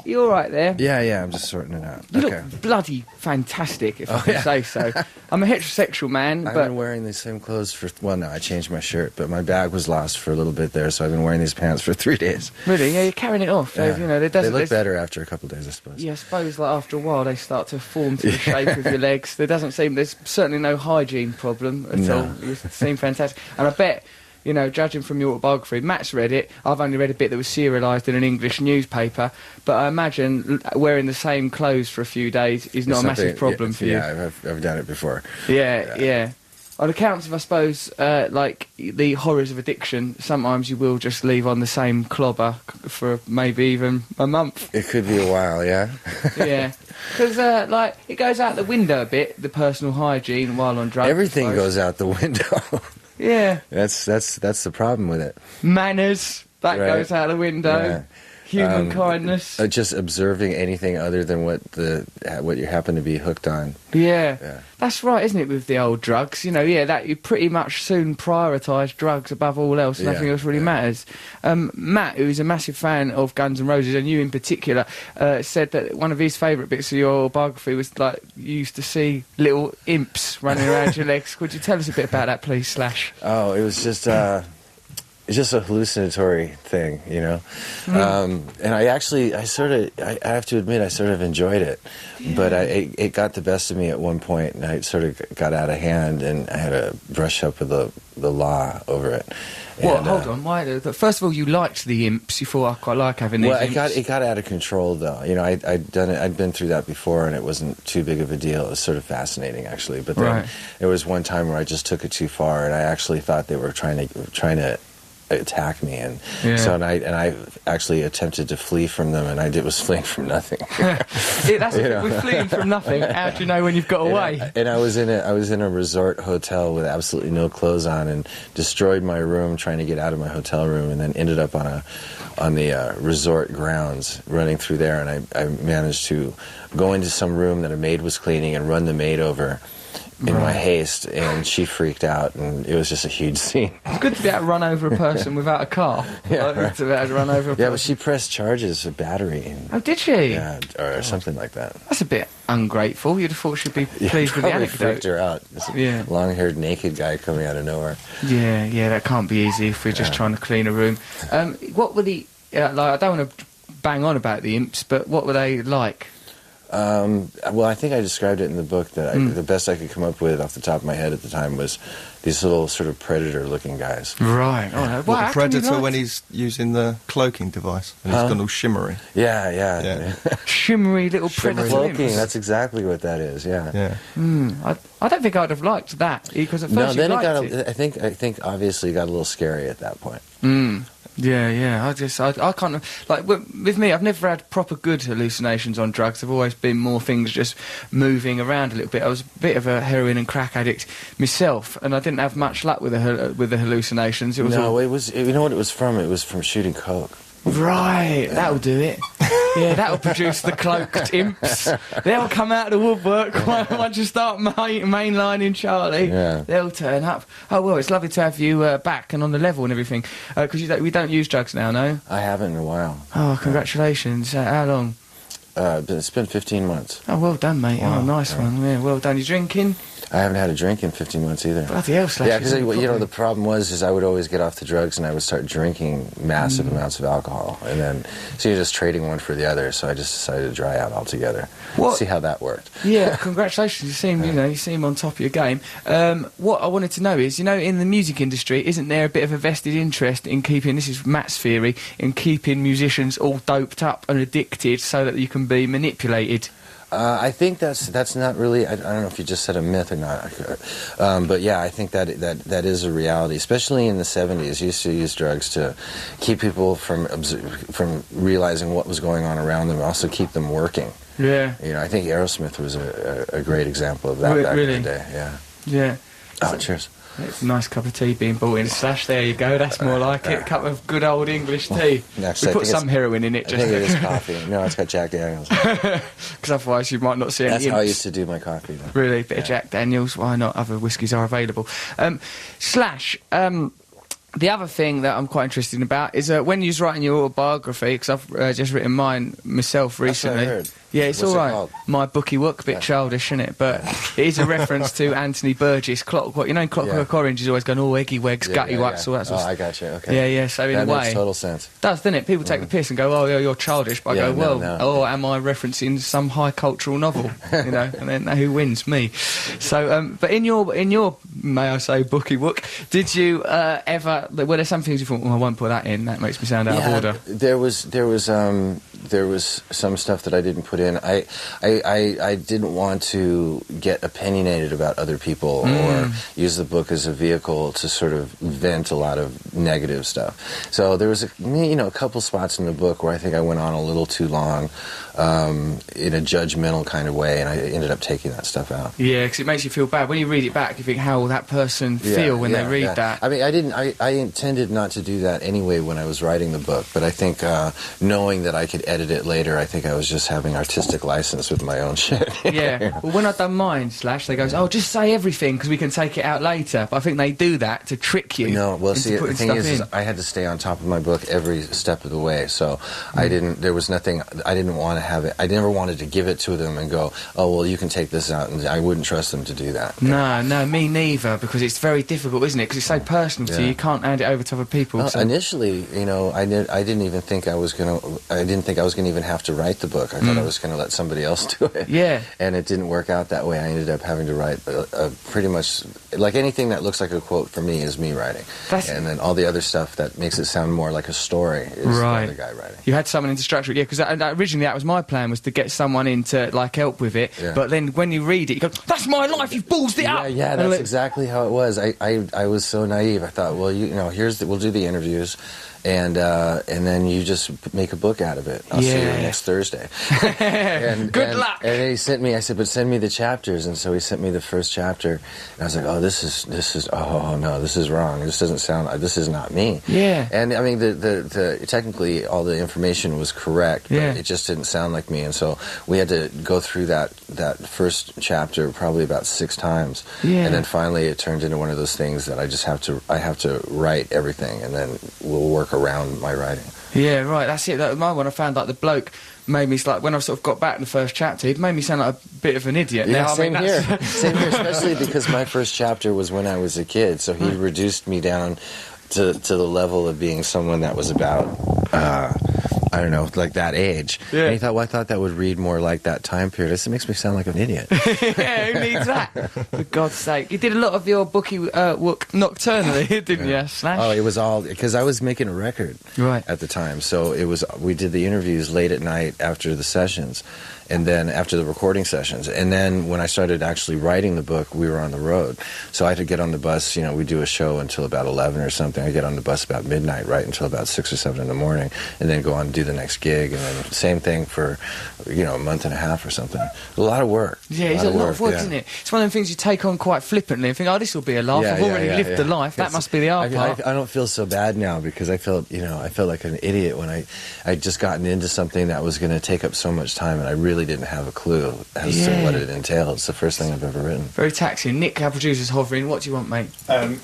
You all right there? Yeah, I'm just sorting it out. You Okay. look bloody fantastic, if I can yeah. say so. I'm a heterosexual man, I've but been wearing these same clothes for, well, no, I changed my shirt, but my bag was lost for a little bit there, so I've been wearing these pants for 3 days. really, yeah, you're carrying it off. Yeah. You know, They look better after a couple of days, I suppose. Yeah, I suppose like after a while they start to form to the shape of your legs. There's certainly no hygiene problem at No. all. You seem fantastic. And I bet, you know, judging from your autobiography, Matt's read it. I've only read a bit that was serialised in an English newspaper. But I imagine wearing the same clothes for a few days is not a massive problem for you. Yeah, I've done it before. Yeah. On accounts of, I suppose, like the horrors of addiction, sometimes you will just leave on the same clobber for maybe even a month. It could be a while, yeah. Yeah, because like it goes out the window a bit, the personal hygiene while on drugs. Everything goes out the window. Yeah, That's the problem with it. manners that Right. goes out the window. Yeah. Human kindness. Just observing anything other than what you happen to be hooked on. Yeah. Yeah. That's right, isn't it, with the old drugs? You know, yeah, that you pretty much soon prioritise drugs above all else. Yeah, Nothing else really matters. Matt, who's a massive fan of Guns N' Roses, and you in particular, said that one of his favourite bits of your biography was, like, you used to see little imps running around your legs. Could you tell us a bit about that, please, Slash? Oh, it was just it's just a hallucinatory thing, you know. And I have to admit, I sort of enjoyed it, but it got the best of me at one point, and I sort of got out of hand, and I had to brush up with the law over it. What? And, Hold on. Why? First of all, you liked the imps. You thought, I quite like having these Well, imps. it got out of control, though. You know, I'd done it. I'd been through that before, and it wasn't too big of a deal. It was sort of fascinating, actually. But then Right. there was one time where I just took it too far, and I actually thought they were trying to attack me, and Yeah. so I actually attempted to flee from them, and I was fleeing from nothing. Yeah, that's You the know. thing, we're fleeing from nothing. How do you know when you've got away? And I was in a resort hotel with absolutely no clothes on, and destroyed my room trying to get out of my hotel room, and then ended up on the resort grounds, running through there, and I managed to go into some room that a maid was cleaning and run the maid over in my haste, and she freaked out, and it was just a huge scene. It's good to be able to run over a person without a car. Yeah, Like, right. to be able to run over a person. Yeah, but she pressed charges of battery, and, Oh, did she? yeah, or something like that. That's a bit ungrateful. You'd have thought she'd be Yeah, pleased with the probably freaked anecdote. her out. This Yeah. long-haired naked guy coming out of nowhere. Yeah, that can't be easy if we're just trying to clean a room. What were the... like, I don't want to bang on about the imps, but what were they like? Well, I think I described it in the book that the best I could come up with off the top of my head at the time was these little sort of predator-looking guys. Right. Oh, no. What, Well, the how come you Predator liked when he's using the cloaking device and he's gone all shimmery. Yeah. shimmery little predator Cloaking, imps? that's exactly what that is, yeah. Yeah. I don't think I'd have liked that, because at No, first you then it liked got. it. I think obviously it got a little scary at that point. Yeah. I kind of like with me. I've never had proper good hallucinations on drugs. I've always been more things just moving around a little bit. I was a bit of a heroin and crack addict myself, and I didn't have much luck with the hallucinations. It was No, all, it was. You know what it was from? It was from shooting coke. right. That'll do it. Yeah, that'll produce the cloaked imps. They'll come out of the woodwork once you start mainlining Charlie. Yeah. They'll turn up. Oh, well, it's lovely to have you back and on the level and everything. Because we don't use drugs now, no? I haven't in a while. Oh, congratulations. How long? It's been 15 months. Oh, well done, mate. Wow. Oh, nice one. Yeah, well done. You drinking? I haven't had a drink in 15 months either. Bloody hell, Slash. Yeah, because you know the problem was I would always get off the drugs and I would start drinking massive amounts of alcohol, and then so you're just trading one for the other. So I just decided to dry out altogether. What? See how that worked. Yeah, congratulations. You seem on top of your game. What I wanted to know is, in the music industry, isn't there a bit of a vested interest in keeping, this is Matt's theory, in keeping musicians all doped up and addicted so that you can be manipulated? I think that's not really. I don't know if you just said a myth or not, but yeah, I think that is a reality. Especially in the 70s, you used to use drugs to keep people from realizing what was going on around them, and also keep them working. Yeah. I think Aerosmith was a great example of that back Really? in the day. Yeah. Yeah. Oh, cheers. It's a nice cup of tea being brought in. Slash, there you go. That's more like it. A cup of good old English tea. Next, We I put think some heroin in it, I think it is coffee. No, it's got Jack Daniels. because otherwise you might not see any That's how I imps. used to do my coffee. Though. Really, bit of Jack Daniels. Why not? Other whiskies are available. Slash. The other thing that I'm quite interested about is when you was writing your autobiography, because I've just written mine myself recently. That's what I heard. Yeah, it's What's all it right. called? My bookie wook, a bit childish, isn't it? But it is a reference to Anthony Burgess. Clockwork, in Clockwork Orange, he's always going, eggy wags, gutty wax, all that sort of I stuff. got you. Okay. Yeah. So in that a way, makes total sense. does, doesn't it? People take the piss and go, "Oh, yeah, you're childish," but I Yeah, go, no. am I referencing some high cultural novel? And then who wins? Me. So, but in your, may I say, bookie wook, did you ever? Were there some things you thought, I won't put that in. That makes me sound out of order. There was there was some stuff that I didn't put in. I didn't want to get opinionated about other people or use the book as a vehicle to sort of vent a lot of negative stuff. So there was a couple spots in the book where I think I went on a little too long in a judgmental kind of way, and I ended up taking that stuff out. Yeah, because it makes you feel bad when you read it back. You think, how will that person feel when they read that? I mean, I intended not to do that anyway when I was writing the book, but I think knowing that I could edit it later, I think I was just having artistic license with my own shit. Yeah. Well, when I done mine, Slash, they goes, oh, just say everything because we can take it out later. But I think they do that to trick you. No, well, into see, the putting thing stuff is in. I had to stay on top of my book every step of the way, so there was nothing, I didn't want to have it, I never wanted to give it to them and go, oh, well, you can take this out, and I wouldn't trust them to do that. No, me neither, because it's very difficult, isn't it? Because it's so personal to you, you can't hand it over to other people. So. Initially, I didn't even think I was going to even have to write the book. I thought I was going to let somebody else do it. Yeah. And it didn't work out that way. I ended up having to write pretty much, like anything that looks like a quote for me is me writing. And then all the other stuff that makes it sound more like a story is the other guy writing. You had someone in to structure it, yeah, because originally that was my plan, was to get someone in to, like, help with it. Yeah. But then when you read it, you go, that's my life, you've ballsed it up! Yeah, that's exactly how it was. I was so naive. I thought, well, we'll do the interviews, and then you just make a book out of it. I'll see you next Thursday. Good luck. And he sent me. I said, but send me the chapters. And so he sent me the first chapter, and I was like, oh, this is. Oh no, this is wrong. This doesn't sound. This is not me. Yeah. And I mean, the technically all the information was correct, but it just didn't sound like me. And so we had to go through that first chapter probably about 6 times. Yeah. And then finally it turned into one of those things that I have to write everything, and then we'll work around my writing. Yeah, right, that's it. My one, I found, like, the bloke made me, like, when I sort of got back in the first chapter, it made me sound like a bit of an idiot. Yeah, now, same here, especially because my first chapter was when I was a kid, so he reduced me down to the level of being someone that was about, I don't know, like that age. Yeah. And he thought, well, I thought that would read more like that time period. This makes me sound like an idiot. Yeah, who needs that? For God's sake. You did a lot of your bookie work nocturnally, didn't you, Slash? Oh, it was all, because I was making a record at the time. So we did the interviews late at night after the sessions, and then after the recording sessions. And then when I started actually writing the book, we were on the road. So I had to get on the bus, we do a show until about 11 or something. I get on the bus about midnight, right, until about 6 or 7 in the morning, and then go on and do the next gig, and then same thing for, a month and a half or something. A lot of work. Yeah, it's a lot of work, isn't it? It's one of them things you take on quite flippantly and think, oh, this will be a laugh. I've already lived the life. That must be the hard part. I don't feel so bad now, because I felt like an idiot when I'd just gotten into something that was going to take up so much time, and I really didn't have a clue as to what it entailed. It's the first thing I've ever written. Very taxing. Nick, our producer's hovering. What do you want, mate?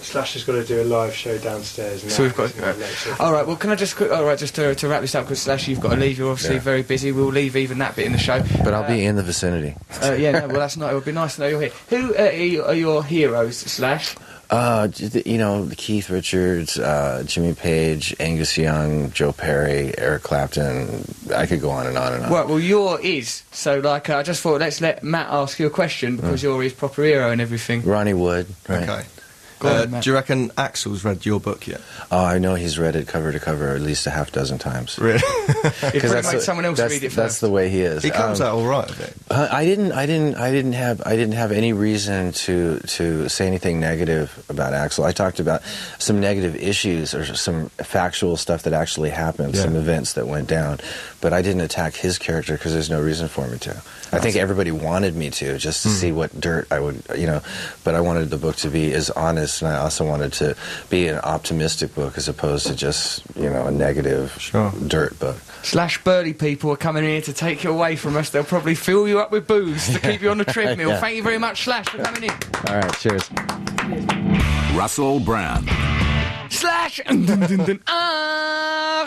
Slash has got to do a live show downstairs. So we've got. All right. Well, can I just quick? All right, just to wrap this up, because Slash, you've got to leave. You're obviously very busy. We'll leave even that bit in the show. But I'll be in the vicinity. Yeah. No, well, that's not. It would be nice to know you're here. Who are your heroes, Slash? Keith Richards, Jimmy Page, Angus Young, Joe Perry, Eric Clapton. I could go on and on and on. Well, you're is. So, like, I just thought, let's let Matt ask you a question, because you're his proper hero and everything. Ronnie Wood. Right. Okay. Do you reckon Axel's read your book yet? Oh, I know he's read it cover to cover at least a half dozen times. Really? Because that's someone else read it first. That's the way he is. He comes out all right of it. I didn't have any reason to say anything negative about Axel. I talked about some negative issues or some factual stuff that actually happened, some events that went down, but I didn't attack his character because there's no reason for me to. I think everybody wanted me to, just to see what dirt I would, but I wanted the book to be as honest, and I also wanted to be an optimistic book as opposed to just, a negative dirt book. Slash Birdie people are coming here to take you away from us. They'll probably fill you up with booze to keep you on the treadmill. Thank you very much, Slash, for coming in. All right, cheers. Russell Brand. Slash!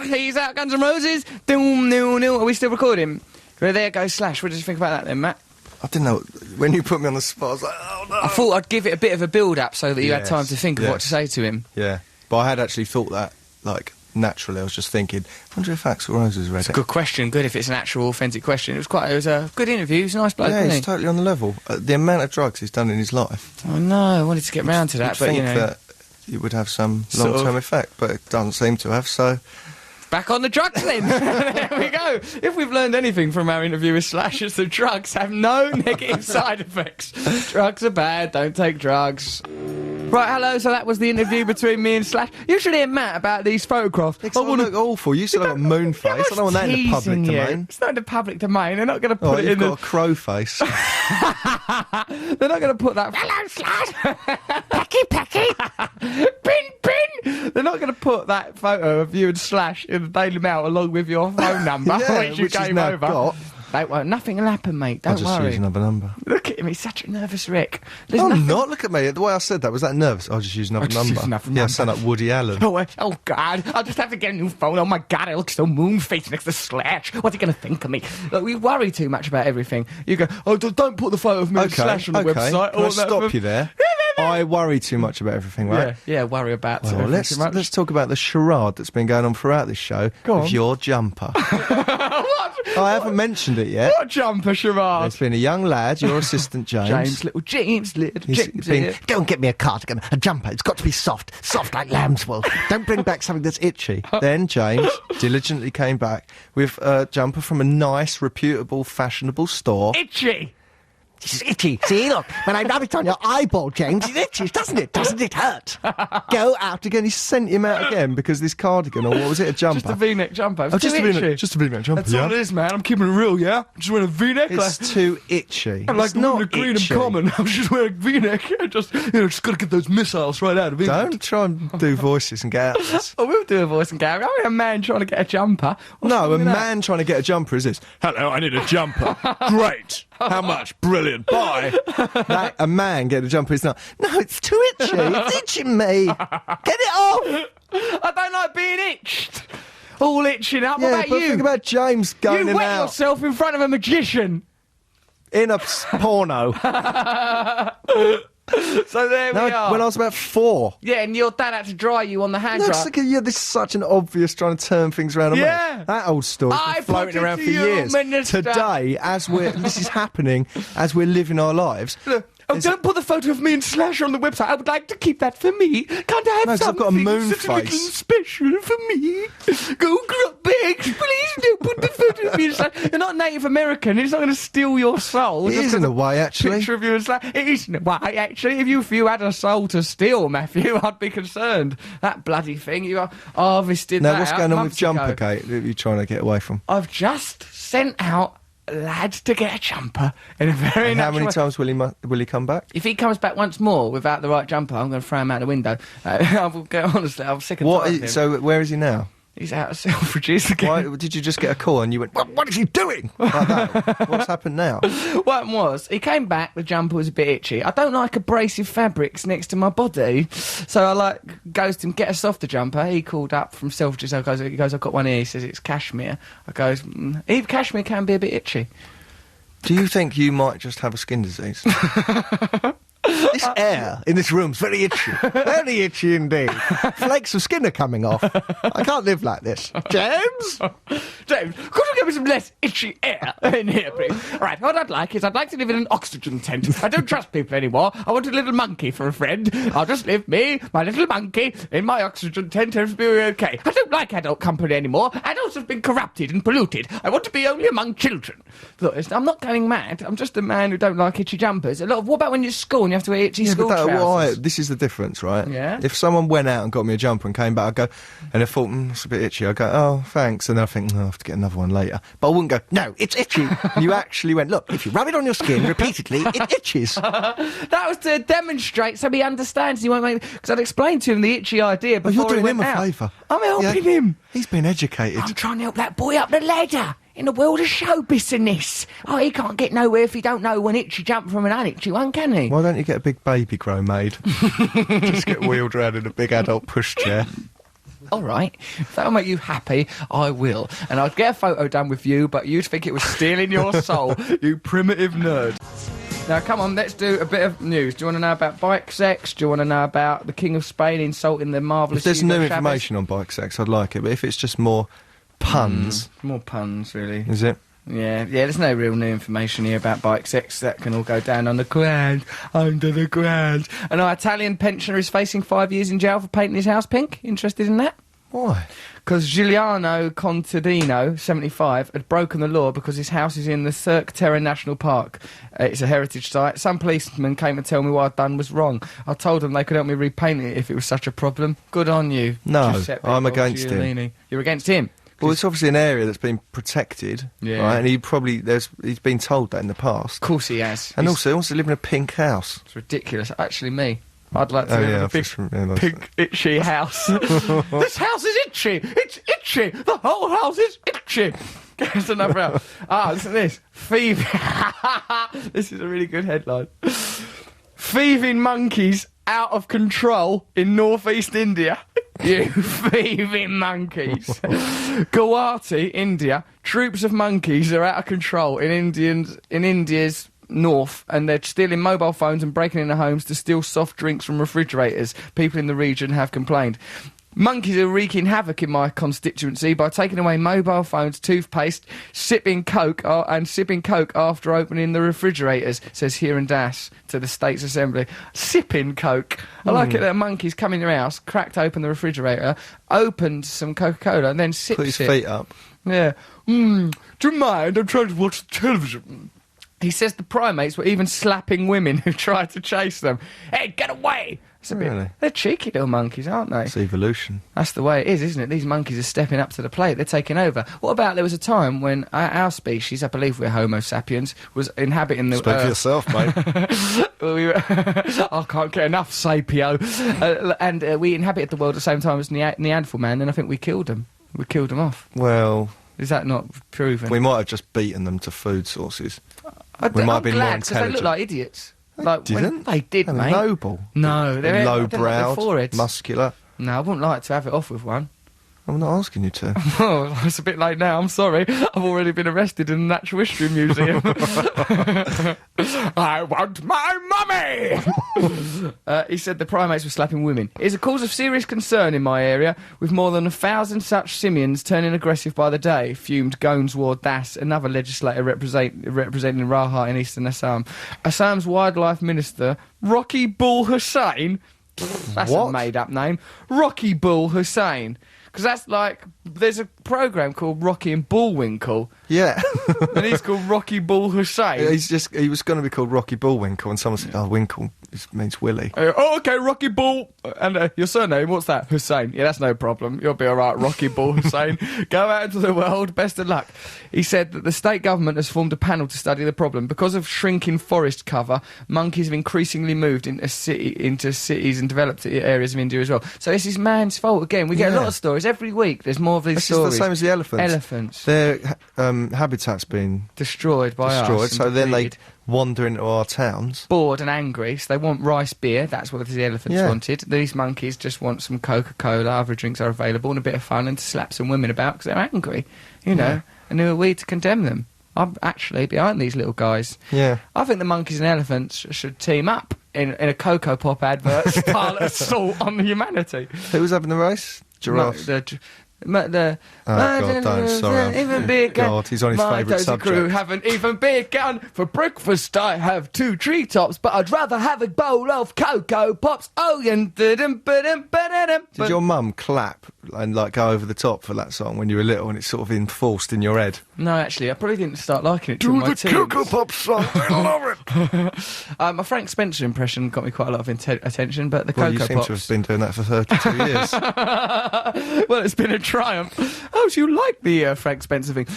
He's out, Guns N' Roses. Are we still recording? Well, there goes Slash. What did you think about that then, Matt? I didn't know. When you put me on the spot, I was like, oh no. I thought I'd give it a bit of a build-up so that you had time to think of what to say to him. Yeah. But I had actually thought that, naturally. I was just thinking, I wonder if Axl Rose has read it. It's a good question. Good if it's an actual authentic question. It was a good interview. He was a nice bloke, wasn't he? He's totally on the level. The amount of drugs he's done in his life. I know. I wanted to get round to that, but think that it would have some long-term effect, but it doesn't seem to have, so... Back on the drugs then. There we go. If we've learned anything from our interview with Slash, it's that drugs have no negative side effects. Drugs are bad, don't take drugs. Right, hello, so that was the interview between me and Slash. You should hear Matt about these photographs. I look awful. You still have a moon face. I don't want that in the public Teasing you. domain. It's not in the public domain. They're not going to put it You've in got a crow face. They're not going to put that... Hello, Slash! Pecky! Bin! They're not going to put that photo of you and Slash in the Daily Mail along with your phone number, Yeah, which you which is gave now over. got. Nothing will happen, mate. I'll Don't just worry. use another number. Look at him. He's such a nervous wreck. There's I'm nothing... not. Look at me. The way I said that, was that nervous? I'll just use another I'll just number. use another Yeah, I number. sound like Woody Allen. Oh, God. I'll just have to get a new phone. Oh, my God. I look so moon-faced next to Slash. What's he going to think of me? Look, we worry too much about everything. You go, oh, don't put the photo of me and Slash on the website. Can I stop you there? I worry too much about everything, right? Yeah, worry about Well, everything let's too much. let's talk about the charade that's been going on throughout this show Go with on. your jumper. What? I haven't mentioned it yet. What jumper charade? It's been a young lad, your assistant James. James, little He's James been- here. Go and get me a cardigan, a jumper. It's got to be soft like lamb's wool. Don't bring back something that's itchy. Then James diligently came back with a jumper from a nice, reputable, fashionable store. Itchy. It's itchy. See, look, when I rub it on your eyeball, James, it itches, doesn't it? Doesn't it hurt? Go out Again, he sent him out again because this cardigan, or what was it, a jumper? Just a V-neck jumper. It's Oh, just too a V-neck, itchy. just a V-neck jumper. That's all it is, man. I'm keeping it real, yeah? I'm just wearing a V-neck. It's too itchy. I'm like it's not the green itchy. and common. I'm just wearing a V-neck. Just got to get those missiles right out of England. Don't try and do voices and get out of this. I will do a voice and Gary. I'm a man trying to get a jumper. What's No, wrong a with that? man trying to get a jumper is this. Hello, I need a jumper. Great. How much? Brilliant. Bye. A man getting a jumper is not. No, it's too itchy. It's itching me. Get it off. I don't like being itched. All itching up. Yeah, what about but you? think about James going You in wet and out yourself in front of a magician. in a porno. So there we are. When I was about 4. Yeah, and your dad had to dry you on the hand Looks dryer. like this is such an obvious trying to turn things around. on me. Yeah. That old story's I been floating put it around to for you, years. Minister. Today, this is happening as we're living our lives. Oh, don't put the photo of me and Slash on the website. I would like to keep that for me. Can't I have No, 'cause I've got a something moon that's a little face. special for me? Go grub bags, please don't put the photo of me and Slash. You're not Native American. It's not going to steal your soul. It just is in 'cause a way, actually. Picture of you and Slash. It is in a way, actually. If you had a soul to steal, Matthew, I'd be concerned. That bloody thing. You harvested Now, that what's out going on with months ago. Jumper Gate that you're trying to get away from? I've just sent out a lad to get a jumper in a very And how natural many way. times will he come back? If he comes back once more without the right jumper, I'm going to throw him out the window. Honestly, I'm sick and tired of him. So where is he now? He's out of Selfridges again. Why did you just get a call and you went, what is he doing? Like that. What's happened now? What happened was, he came back, the jumper was a bit itchy. I don't like abrasive fabrics next to my body, so I goes to him, get a softer jumper. He called up from Selfridges, he goes, I've got one here, he says it's cashmere. I goes, even cashmere can be a bit itchy. Do you think you might just have a skin disease? This air in this room's very itchy. Very itchy indeed. Flakes of skin are coming off. I can't live like this. James? James, could you give me some less itchy air in here, please? All right, what I'd like to live in an oxygen tent. I don't trust people anymore. I want a little monkey for a friend. I'll just live me, my little monkey, in my oxygen tent. Everything will be okay. I don't like adult company anymore. Adults have been corrupted and polluted. I want to be only among children. Look, I'm not going mad. I'm just a man who don't like itchy jumpers. What about when you're at school and you have to wear itchy school trousers? This is the difference, right? Yeah. If someone went out and got me a jumper and came back, I'd go, and I thought, it's a bit itchy. I'd go, oh, thanks. And then I think, I'll have to get another one later. But I wouldn't go, no, it's itchy. You actually went, look, if you rub it on your skin repeatedly, it itches. That was to demonstrate so he understands. He won't make. Because I'd explained to him the itchy idea Oh, before you're doing he him went a out. favour. I'm helping Yeah. him. He's been educated. I'm trying to help that boy up the ladder in the world of show business. Oh, he can't get nowhere if he don't know an itchy jump from an unitchy one, can he? Why don't you get a big baby grow made? Just get wheeled around in a big adult pushchair. All right, if that'll make you happy, I will. And I'd get a photo done with you, but you'd think it was stealing your soul, you primitive nerd. Now, come on, let's do a bit of news. Do you want to know about bike sex? Do you want to know about the King of Spain insulting the marvellous If there's Hugo new Chavez? information on bike sex, I'd like it. But if it's just more puns, More puns, really. is it? Yeah, there's no real new information here about bike sex. That can all go down on the ground, under the ground. And our Italian pensioner is facing 5 years in jail for painting his house pink. Interested in that? Why? Because Giuliano Contadino, 75, had broken the law because his house is in the Cirque Terre National Park. It's a heritage site. Some policemen came and told me what I'd done was wrong. I told them they could help me repaint it if it was such a problem. Good on you. No, Giuseppe I'm against him. Giulini. You're against him? Well, it's obviously an area that's been protected, Yeah. right? And he's been told that in the past. Of course he has. And He's- also, he wants to live in a pink house. It's ridiculous. Actually, me. I'd like to Oh, live in yeah, a big, for sure. Yeah, that's big, itchy house. This house is itchy. It's itchy. The whole house is itchy. There's another house. Listen to this. Thieving. This is a really good headline. Thieving monkeys out of control in northeast India. You thieving monkeys. Guwahati, India. Troops of monkeys are out of control in India's north, and they're stealing mobile phones and breaking into homes to steal soft drinks from refrigerators. People in the region have complained. Monkeys are wreaking havoc in my constituency by taking away mobile phones, toothpaste, sipping coke after opening the refrigerators, says Hiran Das to the States Assembly. Sipping coke. I like it that monkeys come in your house, cracked open the refrigerator, opened some Coca-Cola, and then sipped Put his it. feet up. Yeah. Do you mind? I'm trying to watch television. He says the primates were even slapping women who tried to chase them. Hey, get away! It's a Really? bit, they're cheeky little monkeys, aren't they? It's evolution. That's the way it is, isn't it? These monkeys are stepping up to the plate. They're taking over. What about there was a time when our species, I believe we're Homo sapiens, was inhabiting the Speak for yourself, mate. I can't get enough sapio. And we inhabited the world at the same time as Neanderthal man, and I think we killed them. We killed them off. Well, Is that not proven? we might have just beaten them to food sources. I'm might have been more glad, 'cause they look intelligent. like idiots. Like, Didn't They did, They were mate. noble. No, they're low-browed, foreheads. muscular. No, I wouldn't like to have it off with one. I'm not asking you to. Oh, it's a bit late now. I'm sorry. I've already been arrested in the Natural History Museum. I want my mummy! He said the primates were slapping women. It is a cause of serious concern in my area, with more than 1,000 such simians turning aggressive by the day, fumed Goneswar Das, another legislator representing Rahat in eastern Assam. Assam's wildlife minister, Rocky Bull Hussain. That's a What? made-up name. Rocky Bull Hussain. Because that's like, there's a programme called Rocky and Bullwinkle, Yeah. and he's called Rocky Bull Hussain. He was going to be called Rocky Bullwinkle, and someone said, oh, Winkle means Willie. Okay, Rocky Bull. And your surname, what's that? Hussain. Yeah, that's no problem. You'll be all right, Rocky Bull Hussain. Go out into the world. Best of luck. He said that the state government has formed a panel to study the problem. Because of shrinking forest cover, monkeys have increasingly moved into cities and developed areas of India as well. So this is man's fault again. We get a Yeah. lot of stories. Every week there's more of these It's just stories. the same as the elephants. Elephants. Their habitat's been Destroyed by destroyed, us. and so then they depleted. wander into our towns. Bored and angry, so they want rice beer. That's what the elephants Yeah. wanted. These monkeys just want some Coca-Cola, other drinks are available, and a bit of fun, and to slap some women about because they're angry, you know. And who are we to condemn them? I'm actually behind these little guys. Yeah. I think the monkeys and elephants should team up in a Cocoa Pop advert, pile of salt on humanity. Who was having the race? Giraffes. The Oh, God, don't, sorry. Even beer gun. God, he's on his My favourite Dozy subject. crew haven't even beer gun. For breakfast I have 2 treetops, but I'd rather have a bowl of Cocoa Pops. Oh, and Did your mum clap and like go over the top for that song when you were little, and it's sort of enforced in your head? No, actually, I probably didn't start liking it till my teens. Pop song, I love it. My Frank Spencer impression got me quite a lot of attention, but the Well, you Cocoa seem Pops. to have been doing that for 32 years. Well, it's been a triumph. Oh, do you like the Frank Spencer thing?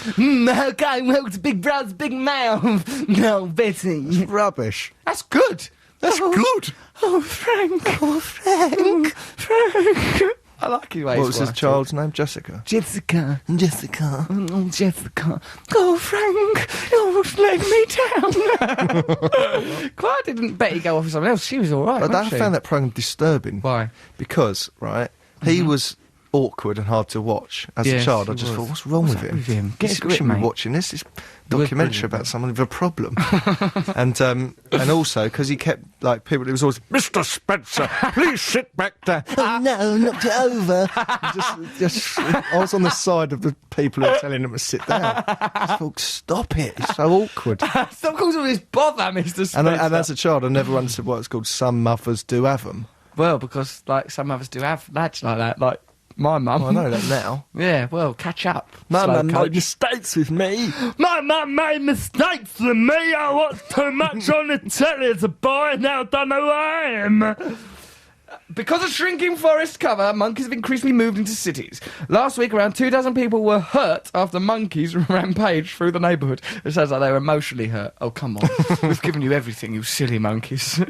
Okay, well, it's Big Brother's Big Mouth. No, Betty. Rubbish. That's good. That's good. Oh, Frank. Oh, Frank. Frank. I like you. What was his child's name? Jessica. Jessica. Jessica. Oh, Jessica. Oh, Frank. You almost let me down. Quite didn't Betty go off with someone else. She was all right, But I wasn't she? found that program disturbing. Why? Because, right, he was awkward and hard to watch as Yes, a child. I he just was. thought, what's wrong What's with up him? with him? Get a He grip, shouldn't be mate. watching this. This was documentary brilliant, about though. someone with a problem. and also because he kept like people. It was always Mr. Spencer, please sit back there. Oh no, knocked it over. just I was on the side of the people who were telling him to sit down. I just thought, stop it! It's so awkward. Stop calling all this bother, Mr. Spencer. And as a child, I never understood what it's called. Some mothers do have them. Well, because like some of us do have lads like that, like my mum. Oh, I know that now. Yeah, well, catch up. My slow mum made coach. mistakes with me. My mum made mistakes with me. I watched too much on the telly as a boy, and now I don't know who I am. Because of shrinking forest cover, monkeys have increasingly moved into cities. Last week, around 24 people were hurt after monkeys rampaged through the neighbourhood. It sounds like they were emotionally hurt. Oh, come on. We've given you everything, you silly monkeys.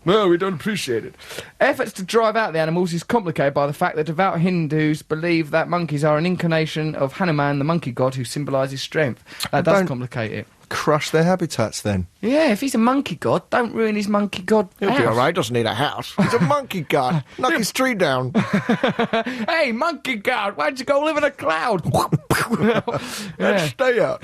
Well, we don't appreciate it. Efforts to drive out the animals is complicated by the fact that devout Hindus believe that monkeys are an incarnation of Hanuman, the monkey god, who symbolises strength. That does Don't- complicate it. Crush their habitats then. Yeah, if he's a monkey god, don't ruin his monkey god He'll be house. all right. Doesn't need a house. He's a monkey god. Knock his tree down. Hey, monkey god, why'd you go live in a cloud? Yeah. Stay up.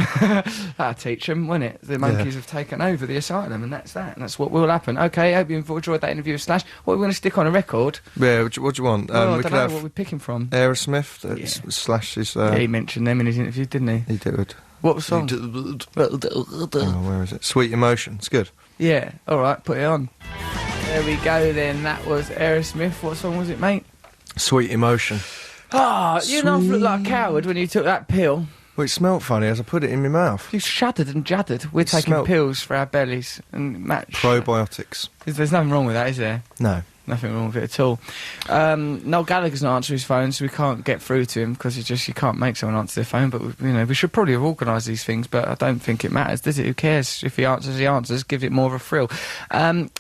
That'll teach them, won't it? The monkeys have taken over the asylum, and that's that. And that's what will happen. Okay, hope you enjoyed that interview with Slash. What are we going to stick on a record? Yeah, what do you want? Well, I we don't could know have what we're picking from. Aerosmith, that's Slash's... Yeah, he mentioned them in his interview, didn't he? he did. What song? Oh, where is it? Sweet Emotion. It's good. Yeah, alright, put it on. There we go then, that was Aerosmith. What song was it, mate? Sweet Emotion. Ah, you know, looked like a coward when you took that pill. Well, it smelt funny as I put it in my mouth. You shuddered and juddered. We're taking smelt- pills for our bellies. And Matt, Probiotics. there's nothing wrong with that, is there? No. Nothing wrong with it at all. Noel Gallagher's not answering his phone, so we can't get through to him because you can't make someone answer their phone. But we should probably have organised these things. But I don't think it matters, does it? Who cares if he answers? He answers. Give it more of a thrill.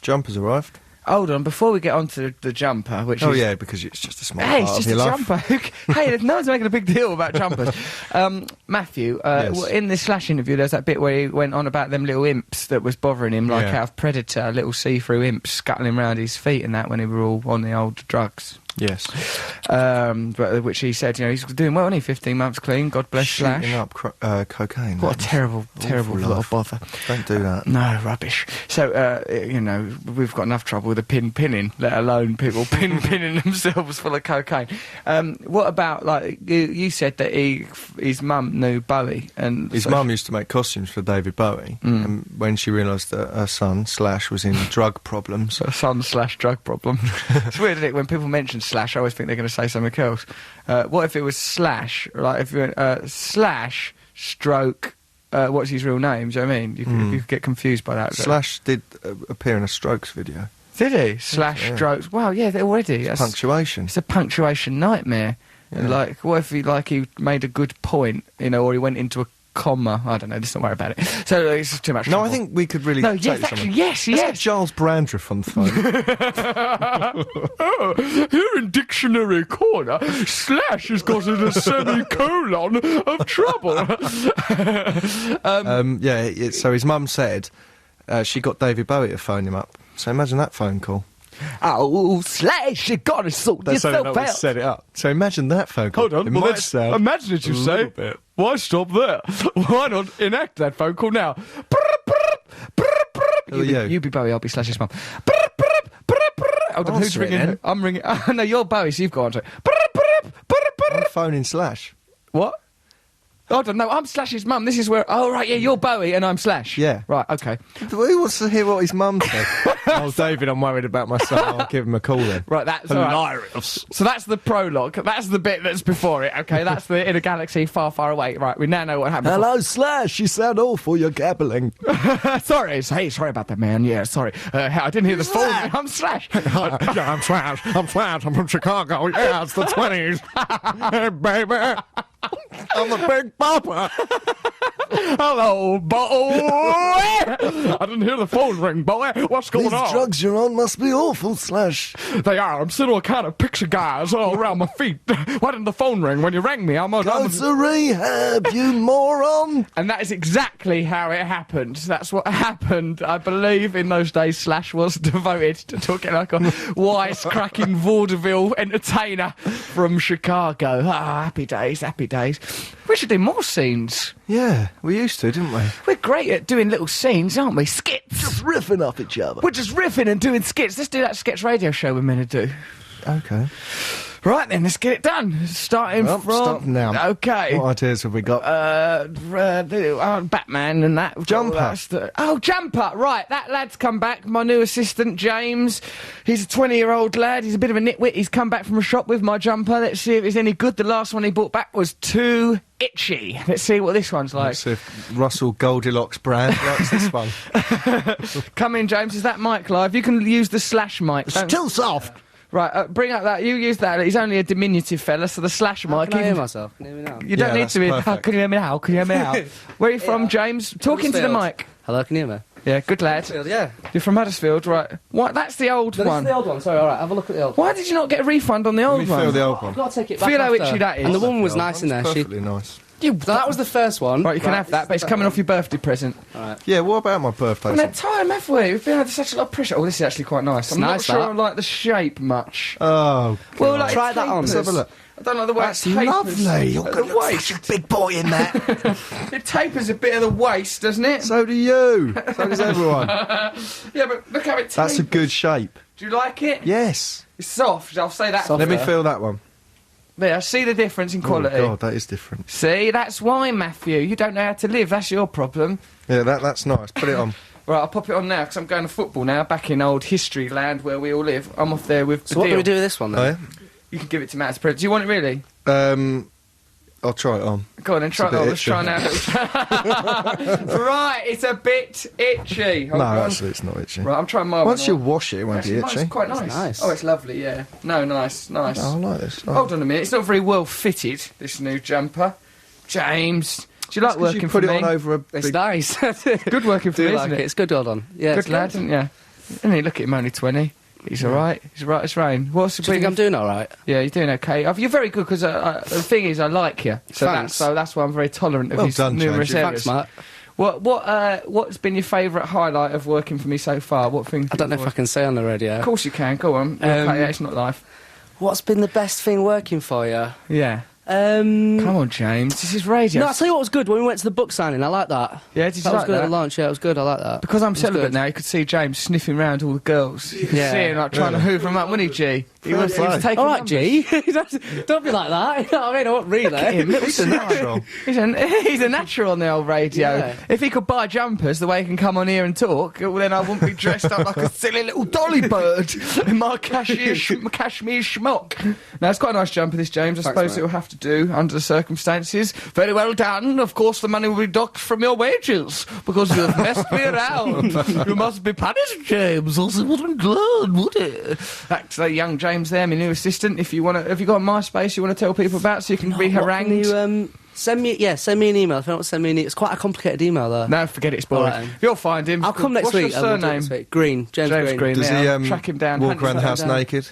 Jumpers arrived. Hold on, before we get on to the jumper, which Oh, is yeah, because it's just a small Hey, part it's of just your a life. jumper. Hey, no one's making a big deal about jumpers. Matthew, Yes. in this Slash interview, there's that bit where he went on about them little imps that was bothering him, like Yeah. out of Predator, little see-through imps scuttling around his feet and that when he were all on the old drugs. Yes. But which he said, he's doing well, only 15 months clean, God bless Shooting Slash. up cocaine. What a that was terrible, terrible awful little life. bother. Don't do that. No, rubbish. So, we've got enough trouble with the pinning, let alone people pinning themselves full of cocaine. What about, like, you said that his mum knew Bowie, and His so mum used to make costumes for David Bowie, and when she realised that her son, Slash, was in drug problems... a son/drug problem. It's weird, isn't it? When people mention Slash, I always think they're going to say something else. What if it was Slash? Like, if you went Slash stroke... what's his real name? Do you know what I mean? You could get confused by that. Slash did appear in a Strokes video. Did he? Slash Yeah. strokes. Wow, yeah, already. That's, Punctuation. it's a punctuation nightmare. And like, what if he made a good point, or he went into a comma? I don't know. Let's not worry about it. So it's too much No, trouble. I think we could really No, take yes, this actually, on. yes, Let's get yes. Giles Brandreth on the phone. Here in Dictionary Corner, Slash has got in a semicolon of trouble. So his mum said she got David Bowie to phone him up. So imagine that phone call. Oh, Slash, you gotta sort yourself out. set it up. So imagine that phone call. Hold on, It well, might let's sound imagine it, you a say. little bit. Why stop there? Why not enact that phone call now? Who are you? You be Bowie, I'll be Slash's mum. Hold on, who's Answer it ringing? then. I'm ringing. Oh, no, you're Bowie, so you've got on to it. I'm phoning Slash. What? Hold on, no, I'm Slash's mum. This is where... Oh, right, yeah, you're Bowie and I'm Slash. Yeah. Right, okay. Who wants to hear what his mum said? Oh, David, I'm worried about my son. I'll give him a call then. Right, that's all right. So that's the prologue. That's the bit that's before it, okay? That's the in a galaxy far, far away. Right, we now know what happened. Hello, Slash. You sound awful. You're gabbling. Sorry, hey, sorry about that, man. Yeah, sorry. I didn't hear the phone. I'm Slash. Yeah, I'm Slash. I'm from Chicago. Yeah, it's the 20s. Hey, baby. I'm a big papa. Hello, boy. I didn't hear the phone ring, boy. What's going These on? drugs you're on must be awful, Slash. They are. I'm sitting on a kind of picture guys all around my feet. Why didn't the phone ring when you rang me? Go to rehab, you moron. And that is exactly how it happened. That's what happened. I believe in those days Slash was devoted to talking like a wisecracking vaudeville entertainer from Chicago. Ah, happy days, happy days. We should do more scenes. Yeah, we used to, didn't we? We're great at doing little scenes, aren't we? Skits. Just riffing off each other. We're just riffing and doing skits. Let's do that sketch radio show we're meant to do. Okay. Right then, let's get it done. Starting Well, from... start now. Okay. What ideas have we got? Batman and that. Jumper. Jumper. Right, that lad's come back. My new assistant, James. He's a 20-year-old lad. He's a bit of a nitwit. He's come back from a shop with my jumper. Let's see if it's any good. The last one he brought back was too itchy. Let's see what this one's like. Let's see if Russell Goldilocks brand likes this one. Come in, James. Is that mic live? You can use the slash mic. Don't- Still soft. Right, bring up that. You use that. He's only a diminutive fella, so the slash mic. Can I hear even- myself? Can you hear me now? You don't Yeah, need that's to be. perfect. Can you hear me now? Can you hear me now? Where are you from, James? Talk into the Huddersfield. mic. Hello, can you hear me? Yeah, good lad. Yeah. You're from Huddersfield, right? What? That's the old No, this one. is the old one. Sorry, all right. Have a look at the old one. Why did you not get a refund on the Let old me one? feel the old one. I've got to take it back. Feel how after. itchy that is. And the woman was The old nice in one's there. She, Perfectly nice. that was the first one. Right, you can have that, but it's coming off your birthday present. Yeah, what about my birthday? And that time, have we? We've been under such a lot of pressure. Oh, this is actually quite nice. I'm not nice, sure that. I like the shape much. Oh, Well, like Try that on. tapers. Let's have a look. I don't like the way That's it tapers lovely. You're at going the to waist. such a big boy in that. It tapers a bit of the waist, doesn't it? So do you. So does everyone. Yeah, but look how it tapers. That's a good shape. Do you like it? Yes. It's soft. I'll say that. Soft. Let me for you. feel that one. There, see the difference in quality. Oh, God, that is different. See, that's why, Matthew. You don't know how to live. That's your problem. Yeah, that's nice. Put it on. Right, I'll pop it on now because I'm going to football now, back in old history land where we all live. I'm off there with the So what do deal. we do with this one then? Oh, yeah? You can give it to Matt as a present. Do you want it really? I'll try it on. Go on then, try It's it a on. bit Let's try now. Right, it's a bit itchy. Hold No, on. actually, it's not itchy. Right, I'm trying my Once one you on. wash it, it won't be Actually, itchy. It's quite nice. nice. Oh, it's lovely, yeah. No, nice. Oh, I like this. Oh. Hold on a minute. It's not very well fitted, this new jumper. James, do you like That's 'cause working you for put it me? on over a It's big... nice. Good working for Do me, like isn't it? it? It's good, hold on. Yeah, Good it's lad, good. isn't you? Isn't he? Look at him, only 20. He's all right. He's right as rain. What's the Do you think I'm doing all right? Yeah, you're doing okay. You're very good because the thing is, I like you. Thanks. That's why I'm very tolerant of Well his done, numerous James. areas. Thanks, Matt. What's been your favourite highlight of working for me so far? What thing? I don't know if I can say on the radio. Of course you can. Go on. Okay, yeah, it's not live. What's been the best thing working for you? Yeah. Come on, James. This is radio. No, I'll tell you what was good when we went to the book signing. I like that. Yeah, did you That was like good that? at lunch. Yeah, it was good. I like that. Because I'm It was celibate good. now, you could see James sniffing round all the girls. You could Yeah. see him like trying to hoover them up, wouldn't he, G? He was taking All right, numbers. G. Don't be like that. You know what I mean? I won't really. Him, little He's a natural. He's a natural on the old radio. Yeah. If he could buy jumpers the way he can come on here and talk, well, then I wouldn't be dressed up like a silly little dolly bird in my cashmere schmuck. Now, it's quite a nice jumper, this, James. I suppose mate. it'll have to do under the circumstances. Very well done. Of course, the money will be docked from your wages because you've messed me around. You must be punished, James. Else it wouldn't learn, would it? Back to the young James there, my new assistant. If you got a MySpace you want to tell people about so you can be What harangued. can you, send me an email. If you don't send me an email, it's quite a complicated email though. No, forget it, it's boring. All right, then. You'll find him. I'll come next What's week. Your I'm gonna do it surname? next week. Green. James Green. Does Yeah, he track him down. walk hunt around the him house down. naked?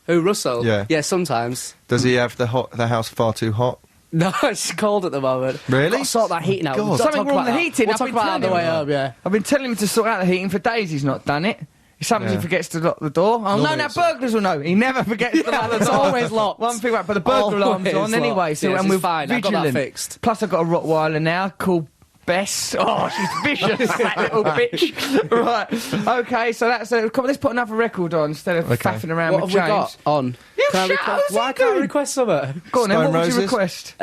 Who, Russell? Yeah. Yeah, sometimes. Does he have the house far too hot? No, it's cold at the moment. Really? Got to sort that heating out. God. We've got to Something talk wrong about with the that. heating. We'll I've talk been about it on the telling way him. home, yeah. I've been telling him to sort out the heating for days. He's not done it. Sometimes Yeah. he forgets to lock the door. Oh, no, now burglars will know. He never forgets to lock the door. it's always locked. One thing about, but the burglar alarm's Always on anyway. locked. So Yes, and it's we're fine. I've got that vigilant. fixed. Plus, I've got a Rottweiler now called Bess. Oh, she's vicious, that little bitch. Right. Okay, so that's come on, let's put another record on instead of Okay. faffing around What with have we James. got on? You Can I shut request- up, what's Why he can't I doing? request something? Go on, then. Stone What would you Roses? request?